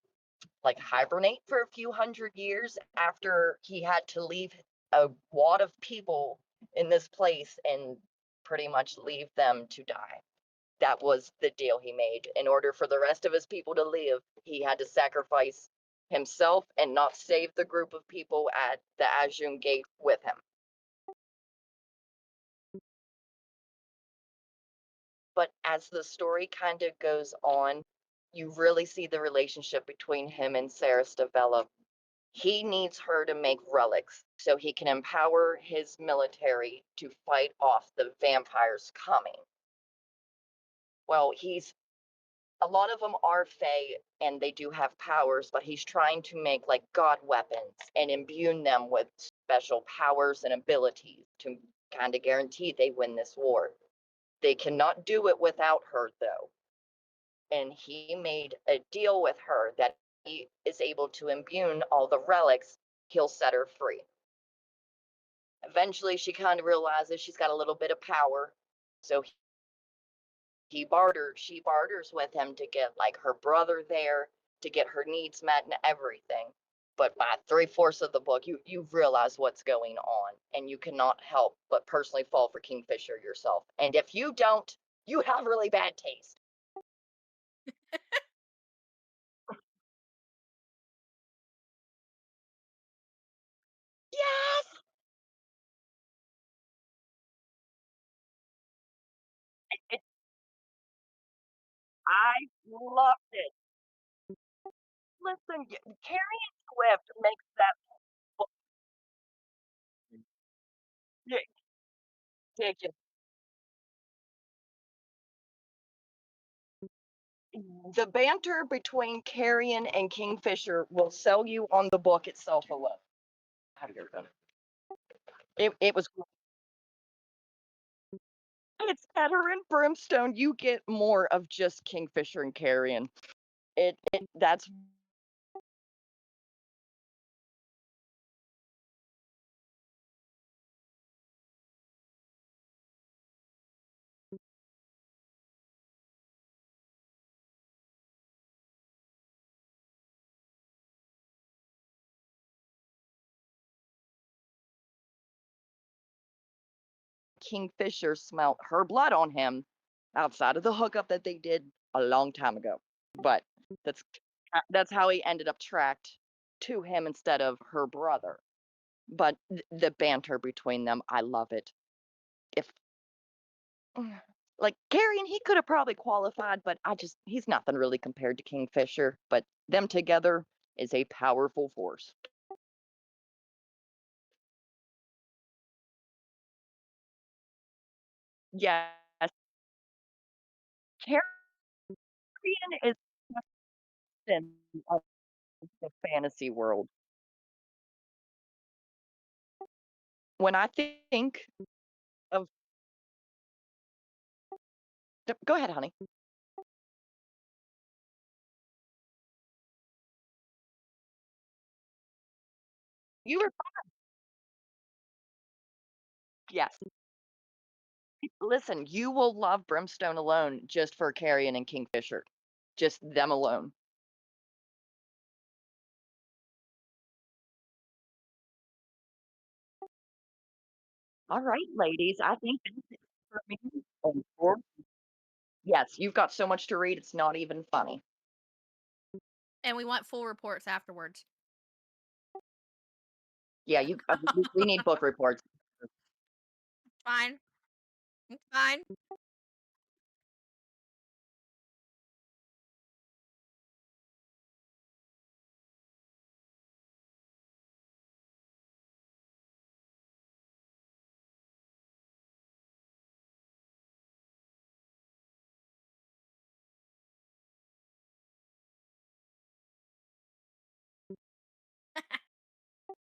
like hibernate for a few hundred years after he had to leave a lot of people in this place and pretty much leave them to die. That was the deal he made. In order for the rest of his people to live, he had to sacrifice himself and not save the group of people at the Ajun Gate with him. But as the story kind of goes on, you really see the relationship between him and Saris develop. He needs her to make relics so he can empower his military to fight off the vampires coming. Well, he's a lot of them are Fae and they do have powers, but he's trying to make like god weapons and imbue them with special powers and abilities to kind of guarantee they win this war. They cannot do it without her, though. And he made a deal with her that he is able to imbue all the relics, he'll set her free. Eventually, she kind of realizes she's got a little bit of power, so she barters with him to get like her brother there to get her needs met and everything. But by three-fourths of the book, you realize what's going on, and you cannot help but personally fall for Kingfisher yourself. And if you don't, you have really bad taste. Yes, it, I loved it. Listen, Carrie Swift makes that book ridiculous. The banter between Carrion and Kingfisher will sell you on the book itself alone. Have you ever done it? It was it's better in Brimstone. You get more of just Kingfisher and Carrion. It that's Kingfisher smelt her blood on him outside of the hookup that they did a long time ago. But that's that's how he ended up tracked to him instead of her brother. But the banter between them, I love it. If like Carrion, he could have probably qualified, but he's nothing really compared to Kingfisher. But them together is a powerful force. Yes, Carrion is in the fantasy world. When I think of go ahead, honey. You were yes. Listen, you will love Brimstone alone just for Carrion and Kingfisher. Just them alone. All right, ladies. I think that's it for me. Yes, you've got so much to read, it's not even funny. And we want full reports afterwards. Yeah, we need book reports. Fine. It's fine.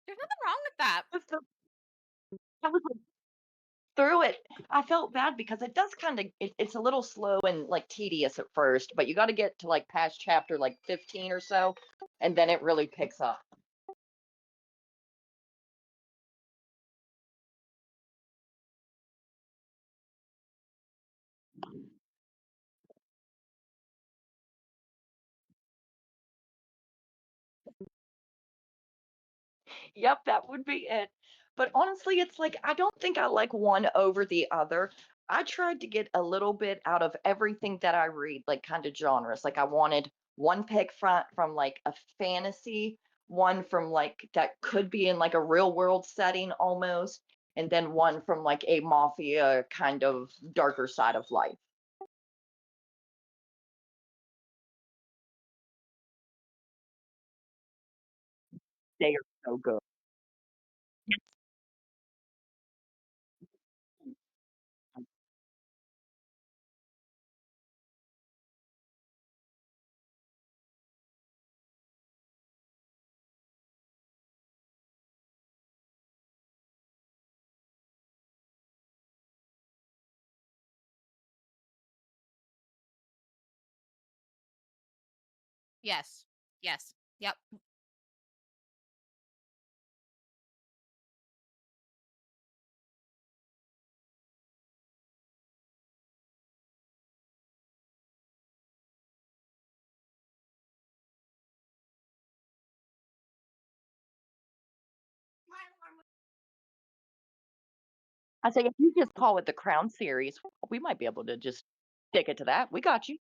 There's nothing wrong with that. I was like, through it. I felt bad because it does kind of it's a little slow and like tedious at first, but you got to get to like past chapter like 15 or so, and then it really picks up. Yep, that would be it. But honestly, it's like I don't think I like one over the other. I tried to get a little bit out of everything that I read, like kind of genres. Like I wanted one pick from like a fantasy, one from like that could be in like a real world setting almost, and then one from like a mafia kind of darker side of life. They are so good. Yes. Yes. Yep. I say, if you just call it the Crown series, we might be able to just stick it to that. We got you.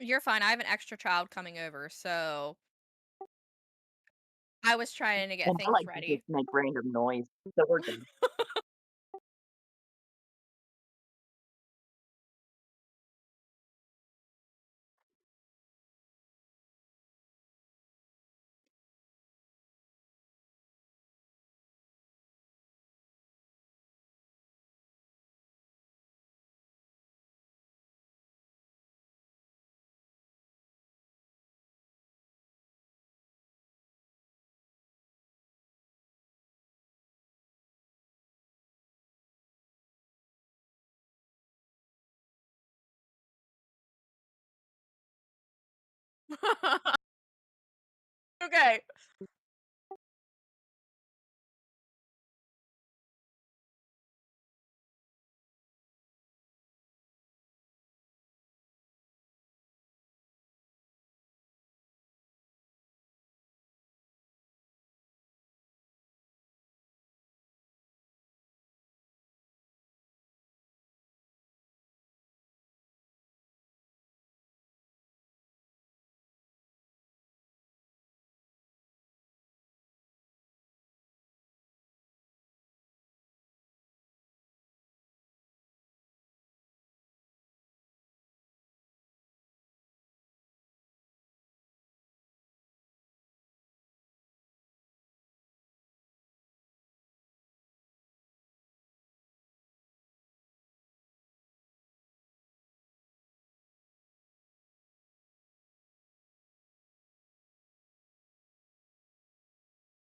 You're fine. I have an extra child coming over, so I was trying to get And I things like to ready. just make random noise, so we're good. Okay.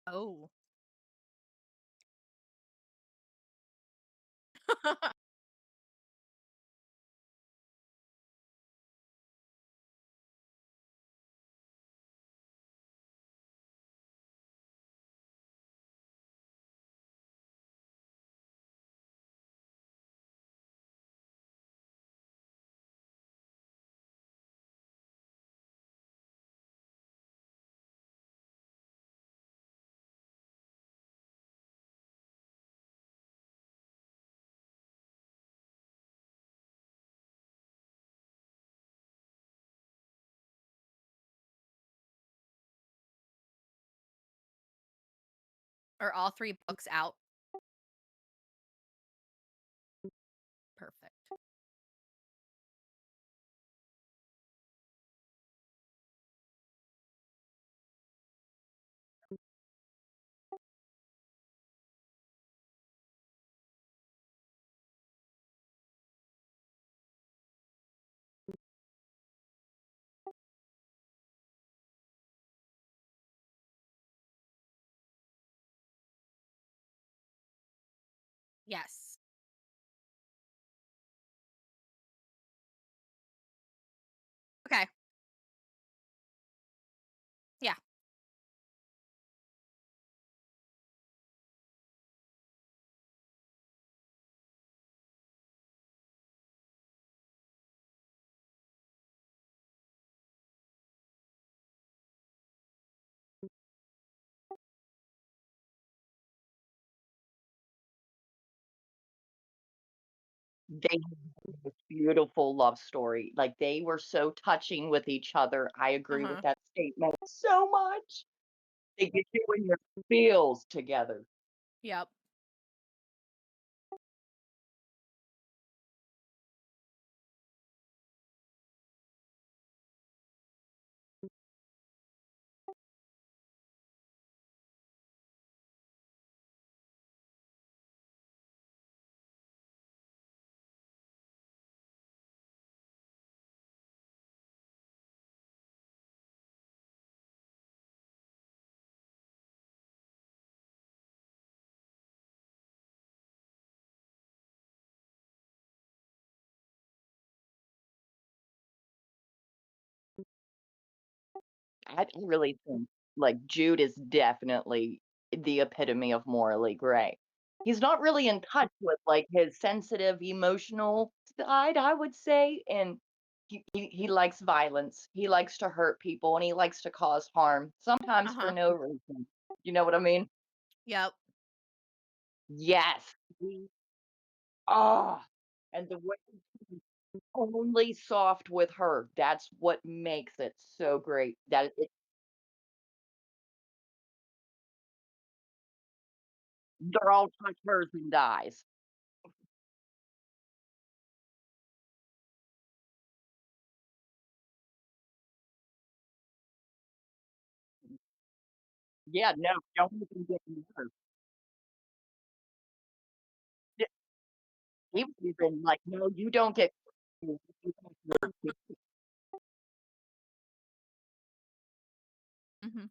Oh. Are all 3 books out? Perfect. Yes. Okay. Yeah. They had this beautiful love story, like, they were so touching with each other, I agree with Uh-huh. that statement so much. They get you in your feels together. Yep. I really think, like, Jude is definitely the epitome of morally gray. He's not really in touch with, like, his sensitive, emotional side, I would say, and he likes violence, he likes to hurt people, and he likes to cause harm, sometimes for Uh-huh. no reason. You know what I mean? Yep. Yes. He ah, and the way only soft with her. That's what makes it so great. That it they're all touch hers and dies. Yeah, no, don't even get me started. Yeah, he was even like, "No, you don't get Hmm.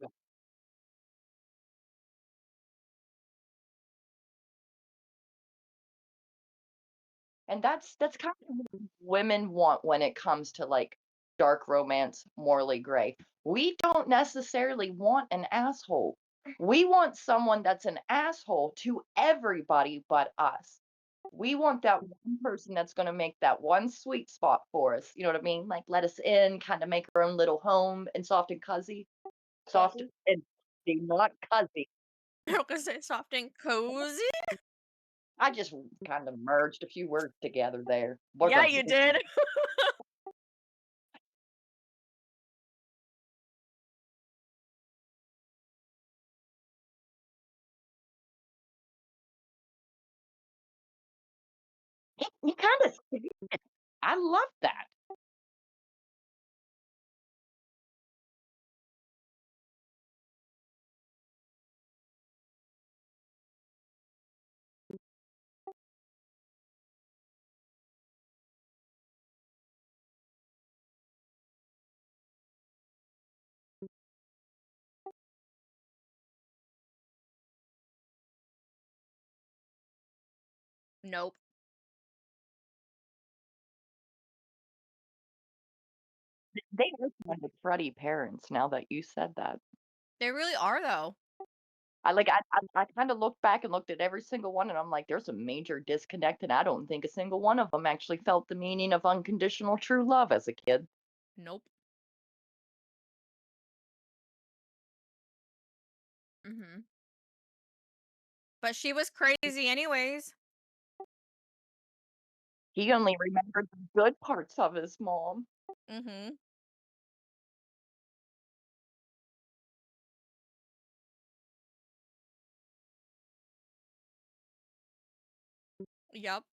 And that's kind of what women want when it comes to, like, dark romance, morally gray. We don't necessarily want an asshole. We want someone that's an asshole to everybody but us. We want that one person that's gonna make that one sweet spot for us, you know what I mean? Like, let us in, kinda make our own little home and soft and cozy. Soft and not cozy. I was gonna say soft and cozy. I just kind of merged a few words together there. What Yeah, a you did. he kinda I love that. Nope. They are kind of cruddy parents now that you said that. They really are though. I kinda looked back and looked at every single one, and I'm like, "There's a major disconnect," and I don't think a single one of them actually felt the meaning of unconditional true love as a kid. Nope. Hmm. But she was crazy anyways. He only remembered the good parts of his mom. Hmm. Yep.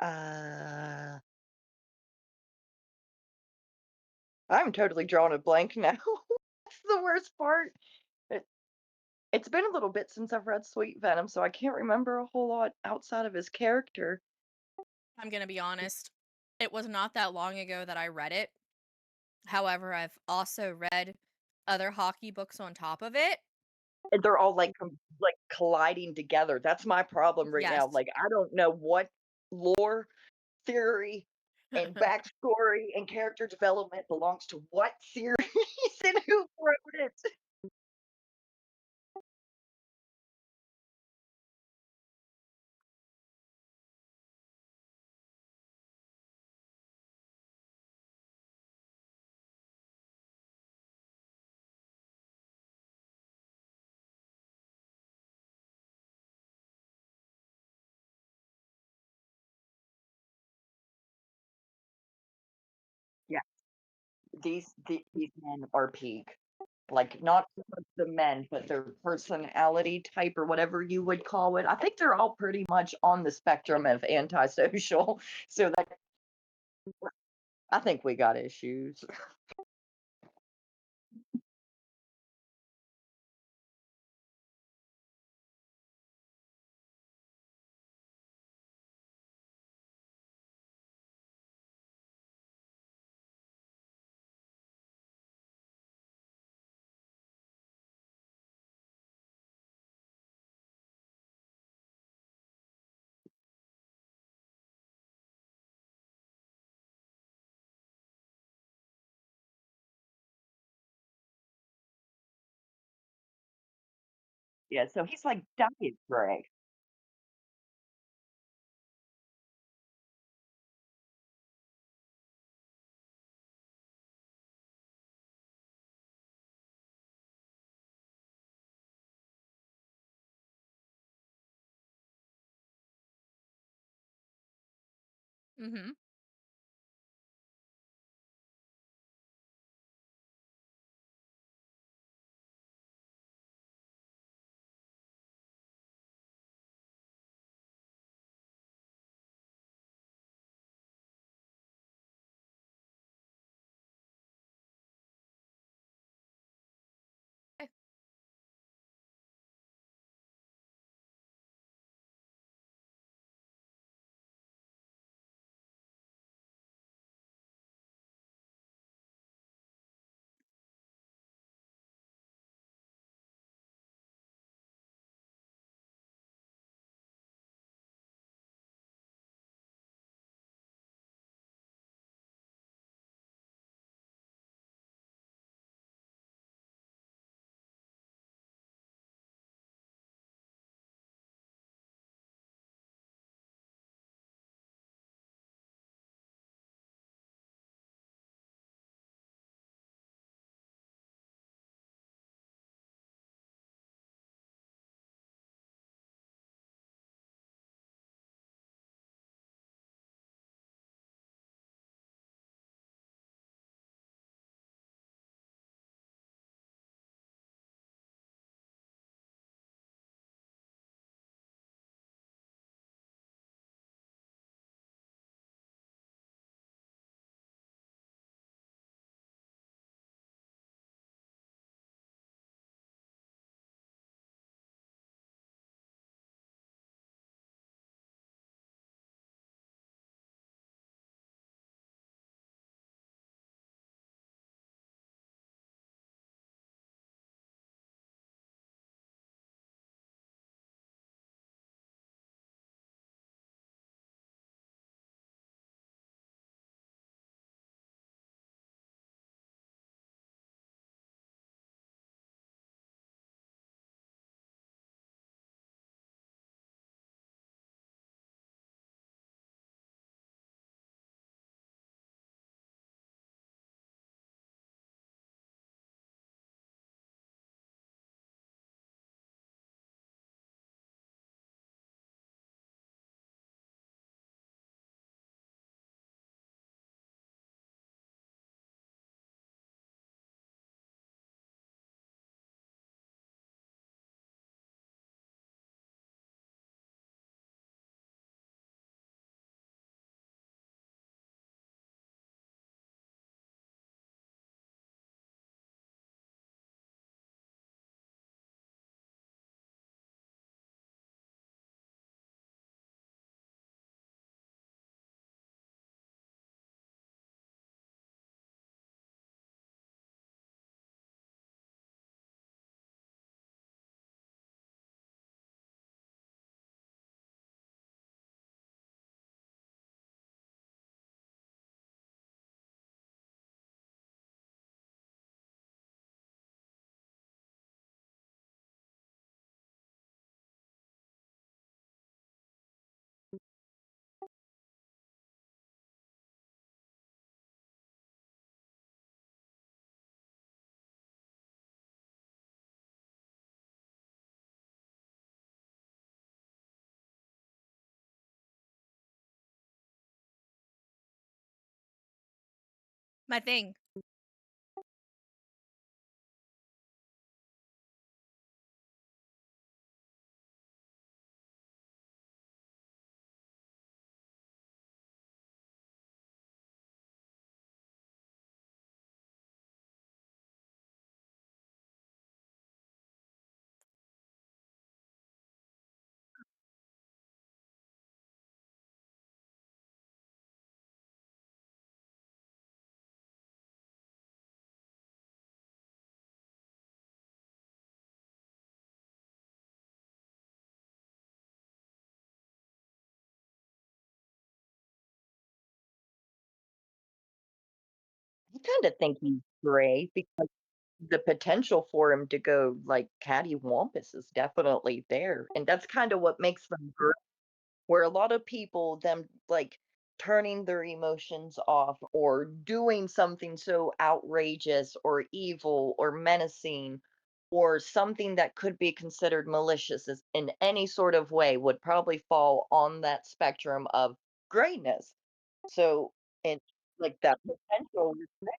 Uh, I'm totally drawing a blank now. That's the worst part. It's been a little bit since I've read Sweet Venom, so I can't remember a whole lot outside of his character. I'm gonna be honest. It was not that long ago that I read it. However, I've also read other hockey books on top of it. And they're all, like, colliding together. That's my problem right now, Yes. like, I don't know what lore, theory, and backstory, and character development belongs to what series and who wrote it. Yeah, these men are peak. Like, not so much the men, but their personality type or whatever you would call it. I think they're all pretty much on the spectrum of antisocial, so that I think we got issues. Yeah, so he's like diet Greg. Mhm. Eh, My thing. I kind of think he's gray because the potential for him to go like cattywampus is definitely there, and that's kind of what makes them great. Where a lot of people, them like turning their emotions off or doing something so outrageous or evil or menacing or something that could be considered malicious in any sort of way would probably fall on that spectrum of grayness. So, and like that potential is there.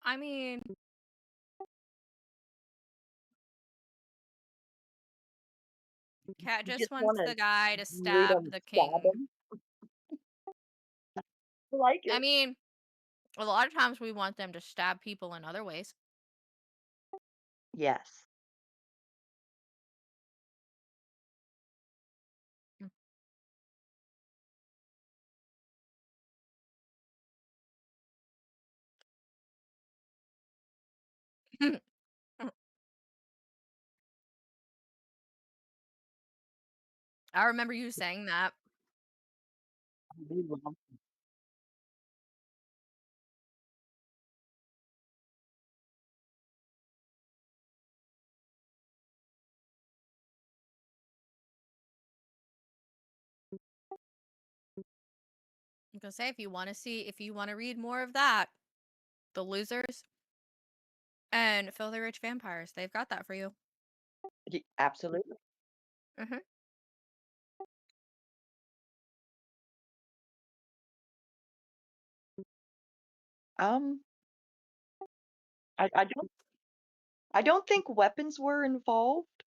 I mean, Cat You just just want wants to the guy to read stab them, the stab king. them. I like I it. mean, a lot of times we want them to stab people in other ways. Yes. I remember you saying that. We love. I'm gonna say if you want to read more of that, The Losers and Filthy Rich Vampires, they've got that for you. Absolutely. Hmm. Um, I don't think weapons were involved.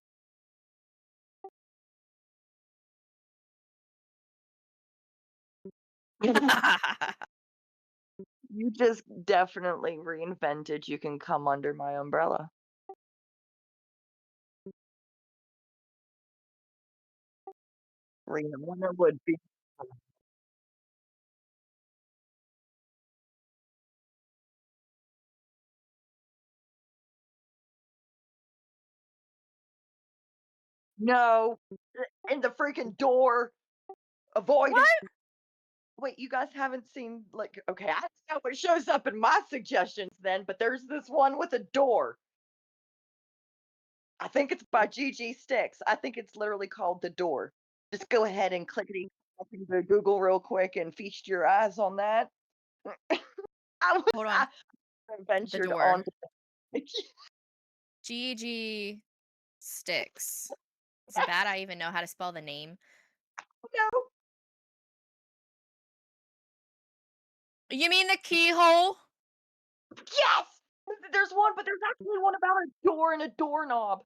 You just definitely reinvented "You Can Come Under My Umbrella." Rihanna would be. No, in the freaking door. Avoid. What? Wait, you guys haven't seen like okay, I don't know what shows up in my suggestions then, but there's this one with a door. I think it's by Gigi Sticks. I think it's literally called The Door. Just go ahead and clickety click into Google real quick and feast your eyes on that. Hold I on. The ventured door. on. GG Sticks. Is it bad I even know how to spell the name? No. You mean the keyhole? Yes! There's one, but there's actually one about a door and a doorknob.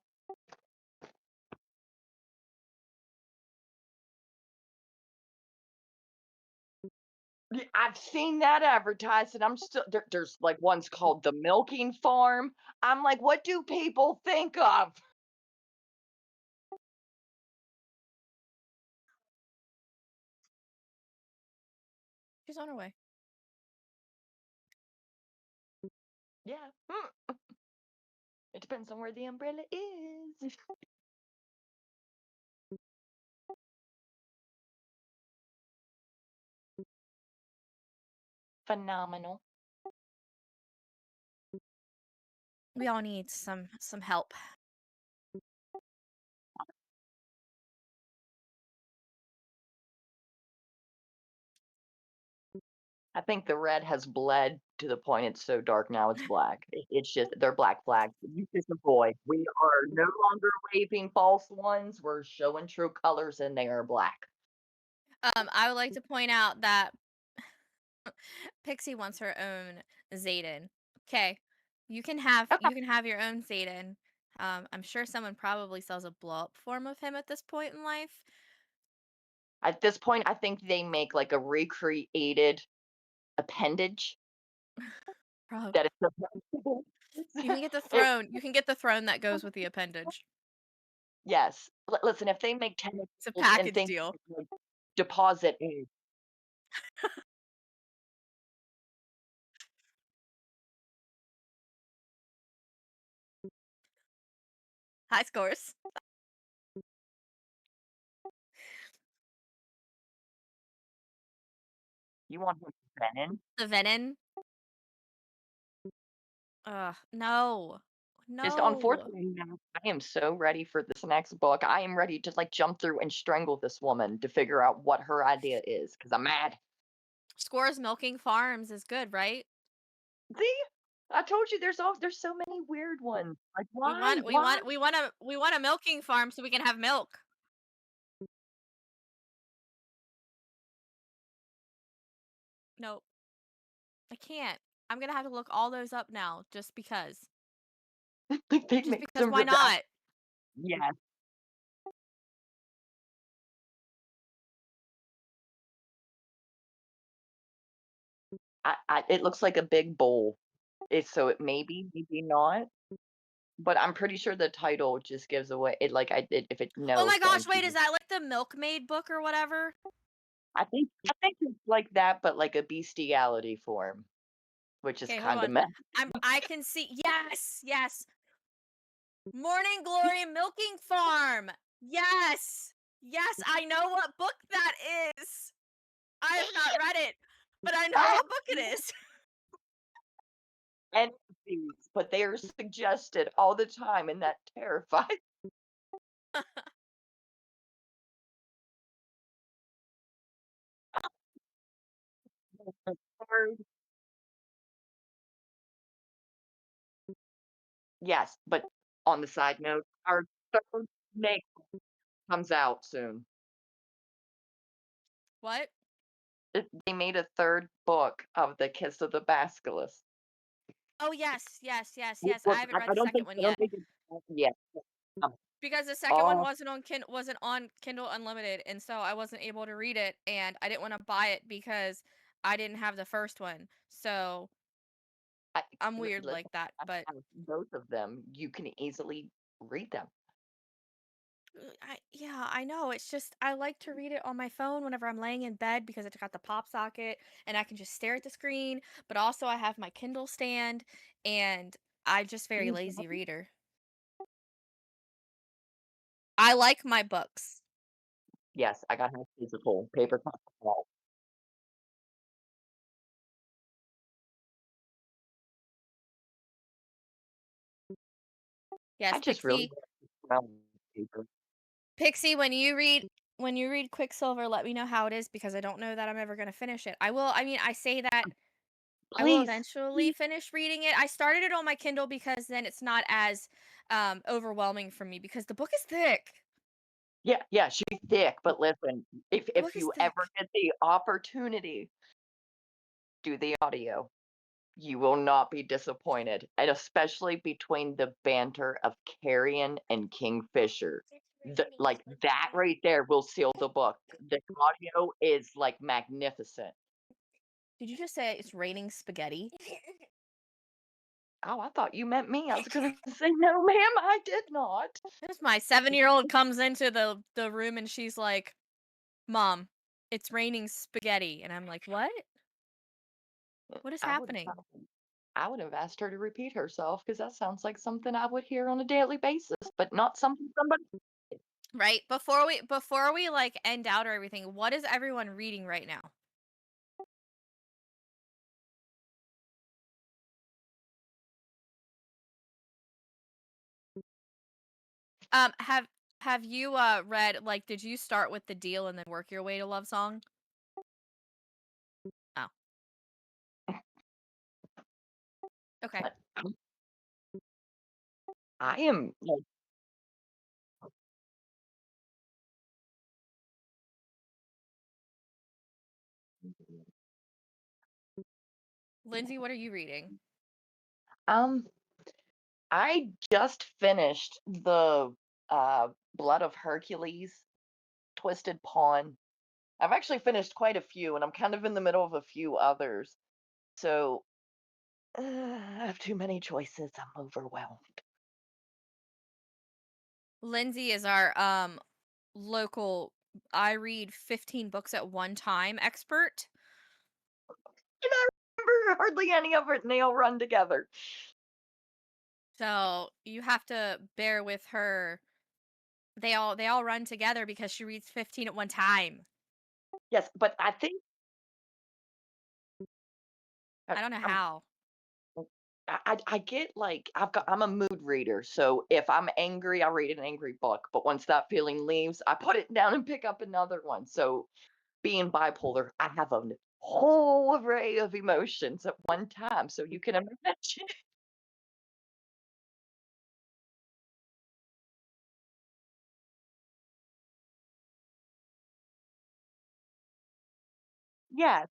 I've seen that advertised, and I'm still there's like one's called the milking farm. I'm like, what do people think of? She's on her way. Yeah. It depends on where the umbrella is. Phenomenal. We all need some help. I think the red has bled to the point it's so dark now it's black. It's just they're black flags. You just avoid. We are no longer waving false ones. We're showing true colors, and they are black. I would like to point out that Pixie wants her own Zayden. Okay, Okay. you can have your own Zayden. I'm sure someone probably sells a blow up form of him at this point in life. At this point, I think they make like a recreated appendage Prob- that is supposed You can get the it, throne. You can get the throne that goes with the appendage. yes. Listen, if they make 10 It's a and package think deal. like, deposit in, High scores. you want him to in. The venom. No, Just no. unfortunately, now, I am so ready for this next book. I am ready to like jump through and strangle this woman to figure out what her idea is because I'm mad. Scores milking farms is good, right? See, I told you there's so many weird ones. Like why? Why? We want a milking farm so we can have milk. Nope, I can't. I'm gonna have to look all those up now just because. Like they Just make because some why real. not? Yeah, it looks like a big bowl. It's so it maybe not, but I'm pretty sure the title just gives away it. Like I did, if it Oh no, my gosh, thank wait, is you. that like the milkmaid book or whatever? I think it's like that, but like a bestiality form, which is Okay, hold kind of on. mess. I can see, yes, yes. Morning Glory Milking Farm. Yes. Yes, I know what book that is. I have not read it, but I know what book it is. And these, but they are suggested all the time, and that terrifies. Third- Yes, but on the side note, our third snake comes out soon. What? They made a third book of the Kiss of the Basilisk. Oh yes, yes, yes, Well, yes. I haven't read I the don't second think one I don't yet think it's out yet. Um, because the second one oh, wasn't on Kindle Unlimited, and so I wasn't able to read it, and I didn't want to buy it because I didn't have the first one. So I'm weird listen, like that, I but have both of them. You can easily read them. yeah, I know. It's just I like to read it on my phone whenever I'm laying in bed because it's got the pop socket and I can just stare at the screen. But also I have my Kindle stand, and I'm just very lazy reader. I like my books. Yes, I got her physical paper copy. I Yes, just really Pixie. brown paper. Pixie, when you read Quicksilver, let me know how it is because I don't know that I'm ever gonna finish it. I mean, I say that I will Please, eventually please. finish reading it. I started it on my Kindle because then it's not as overwhelming for me because the book is thick. Yeah, yeah, she's thick, but listen, if The if book is you ever thick. get the opportunity, do the audio. You will not be disappointed, and especially between the banter of Carrion and Kingfisher. Like, that right there will seal the book. The audio is, like, magnificent. Did you just say it's raining spaghetti? Oh, I thought you meant me. I was gonna say, "No, ma'am, I did not." As my 7-year-old comes into the room and she's like, "Mom, it's raining spaghetti." And I'm like, "What? What is I would happening?" I would have asked her to repeat herself because that sounds like something I would hear on a daily basis, but not something somebody. Right? Before we like end out or everything, what is everyone reading right now? Have you read like did you start with The Deal and then work your way to Love Song? Oh, okay. I am, like, Lindsay, what are you reading? um, I just finished the, Blood of Hercules, Twisted Pawn. I've actually finished quite a few, and I'm kind of in the middle of a few others. So, I have too many choices. I'm overwhelmed. Lindsay is our local I read 15 books at one time expert. And I remember hardly any of it, and they all run together. So, you have to bear with her. They all run together because she reads 15 at one time. Yes, but I think I don't know I'm how. I get, like, I'm a mood reader, so if I'm angry, I read an angry book, but once that feeling leaves, I put it down and pick up another one. So, being bipolar, I have a whole array of emotions at one time, so you can imagine. Yes.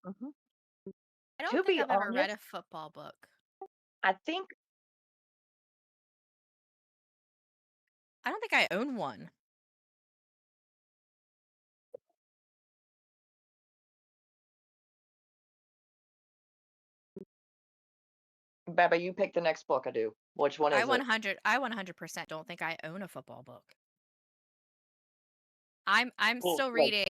Mhm. I don't To think be I've ever read honest, a football book. I think I don't think I own one. Baba, you pick the next book I do. Which one is it? I 100% don't think I own a football book. I'm Well, still like, reading.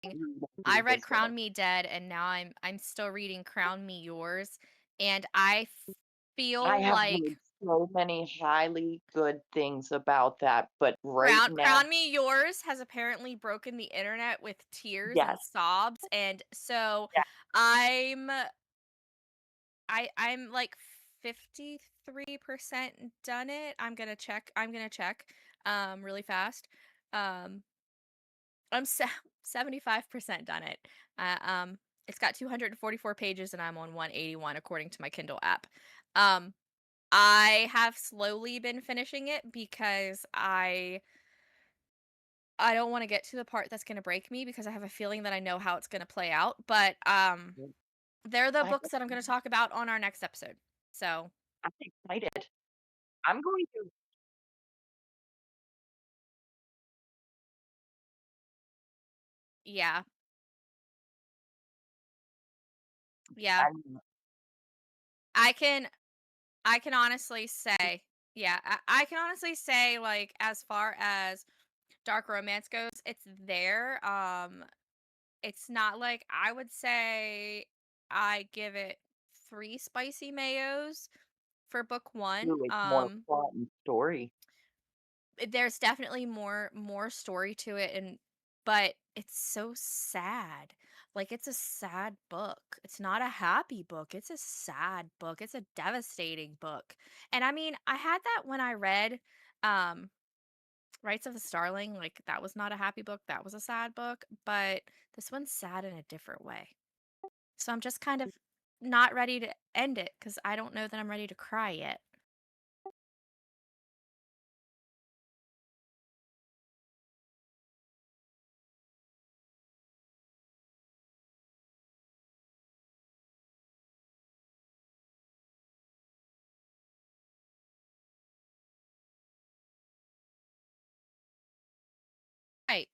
I read read this Crown one. Me Dead and now I'm still reading Crown Me Yours and I I feel have like heard so many highly good things about that, but right now, Crown Me Yours has apparently broken the internet with tears yes, and sobs and so yeah, I'm I'm like 53% done it. I'm gonna check really fast. Um I'm 75% done it. It's got 244 pages and I'm on 181 according to my Kindle app. Um I have slowly been finishing it because I don't want to get to the part that's going to break me because I have a feeling that I know how it's going to play out, but mm, they're the I books that I'm going to talk about on our next episode. So, I'm excited. I'm going to yeah. Yeah. I'm I can I can honestly say, yeah, I can honestly say like as far as dark romance goes, it's there. It's not like I would say I give it 3 spicy mayos for book 1. doing more plot and story. There's definitely more story to it and but it's so sad. Like it's a sad book. It's not a happy book. It's a sad book. It's a devastating book. And I mean, I had that when I read um Rights of the Starling. Like that was not a happy book. That was a sad book, but this one's sad in a different way. So I'm just kind of not ready to end it cuz I don't know that I'm ready to cry yet. Right.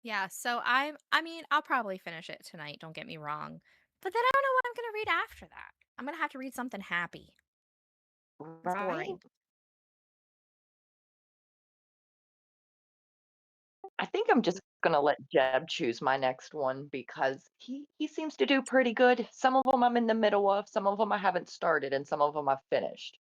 Yeah, so I mean, I'll probably finish it tonight, don't get me wrong. But then I don't know what I'm going to read after that. I'm going to have to read something happy. It's Right? boring. I think I'm just gonna let Jeb choose my next one because he seems to do pretty good. Some of them I'm in the middle of, some of them I haven't started, and some of them I've finished.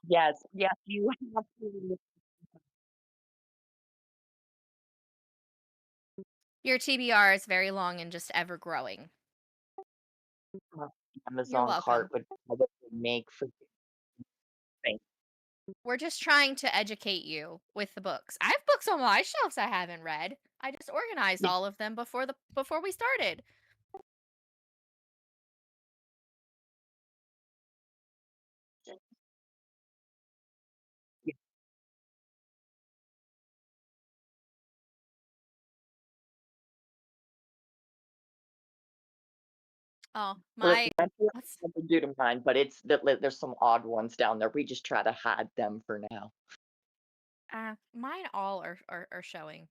Yes, yes, you have to. Your TBR is very long and just ever growing. My You're Amazon cart welcome. would probably make for things. We're just trying to educate you with the books. I have books on my shelves I haven't read. I just organized Yeah, all of them before we started. yeah. Oh, Well, my eventually what's I will do to mine, but it's that there's some odd ones down there. We just try to hide them for now. mine all are showing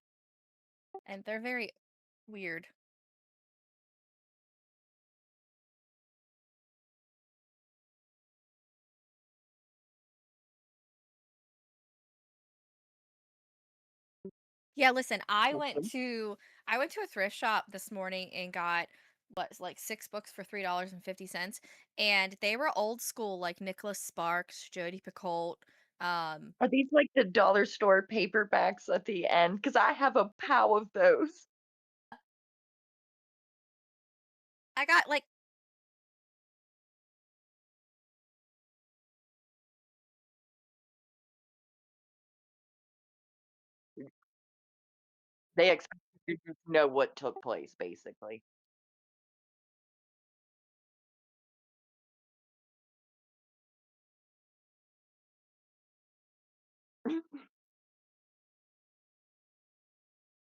and they're very weird. Yeah, listen, Mhm. I went to a thrift shop this morning and got what like 6 books for $3.50, and they were old school like Nicholas Sparks, Jodi Picoult. Um, Are these like the dollar store paperbacks at the end? Because I have a pile of those. I got like They expect you to just know what took place, basically.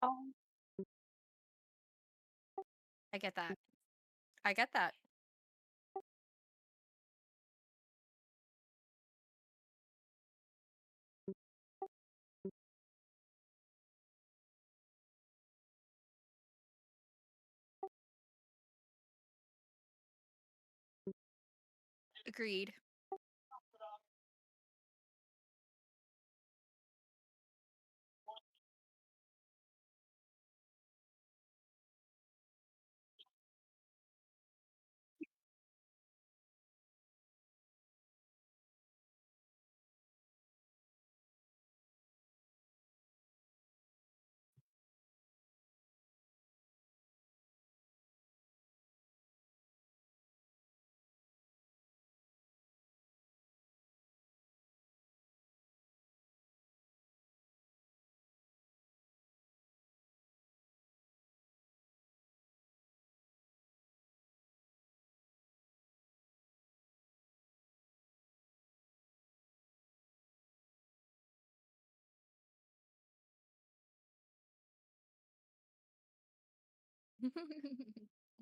Oh, I get that. I get that. Agreed.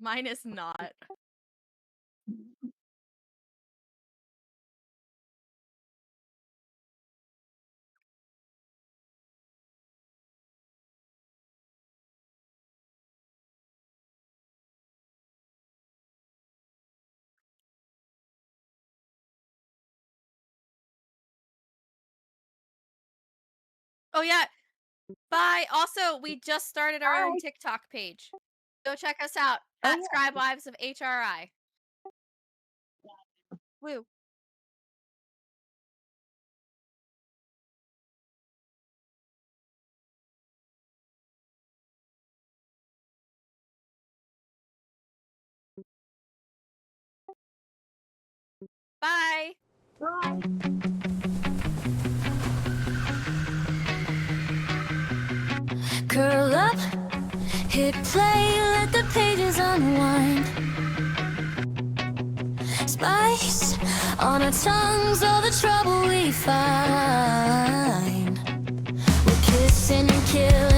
Mine is not. Oh yeah, Bye. Also, we just started our own Bye. TikTok page. Go check us out Oh, at yeah. Scribe Wives of HRI. Woo. Bye. Curl up, hit play, let the pages unwind. Spice on our tongues, all the trouble we find. We're kissing and killing.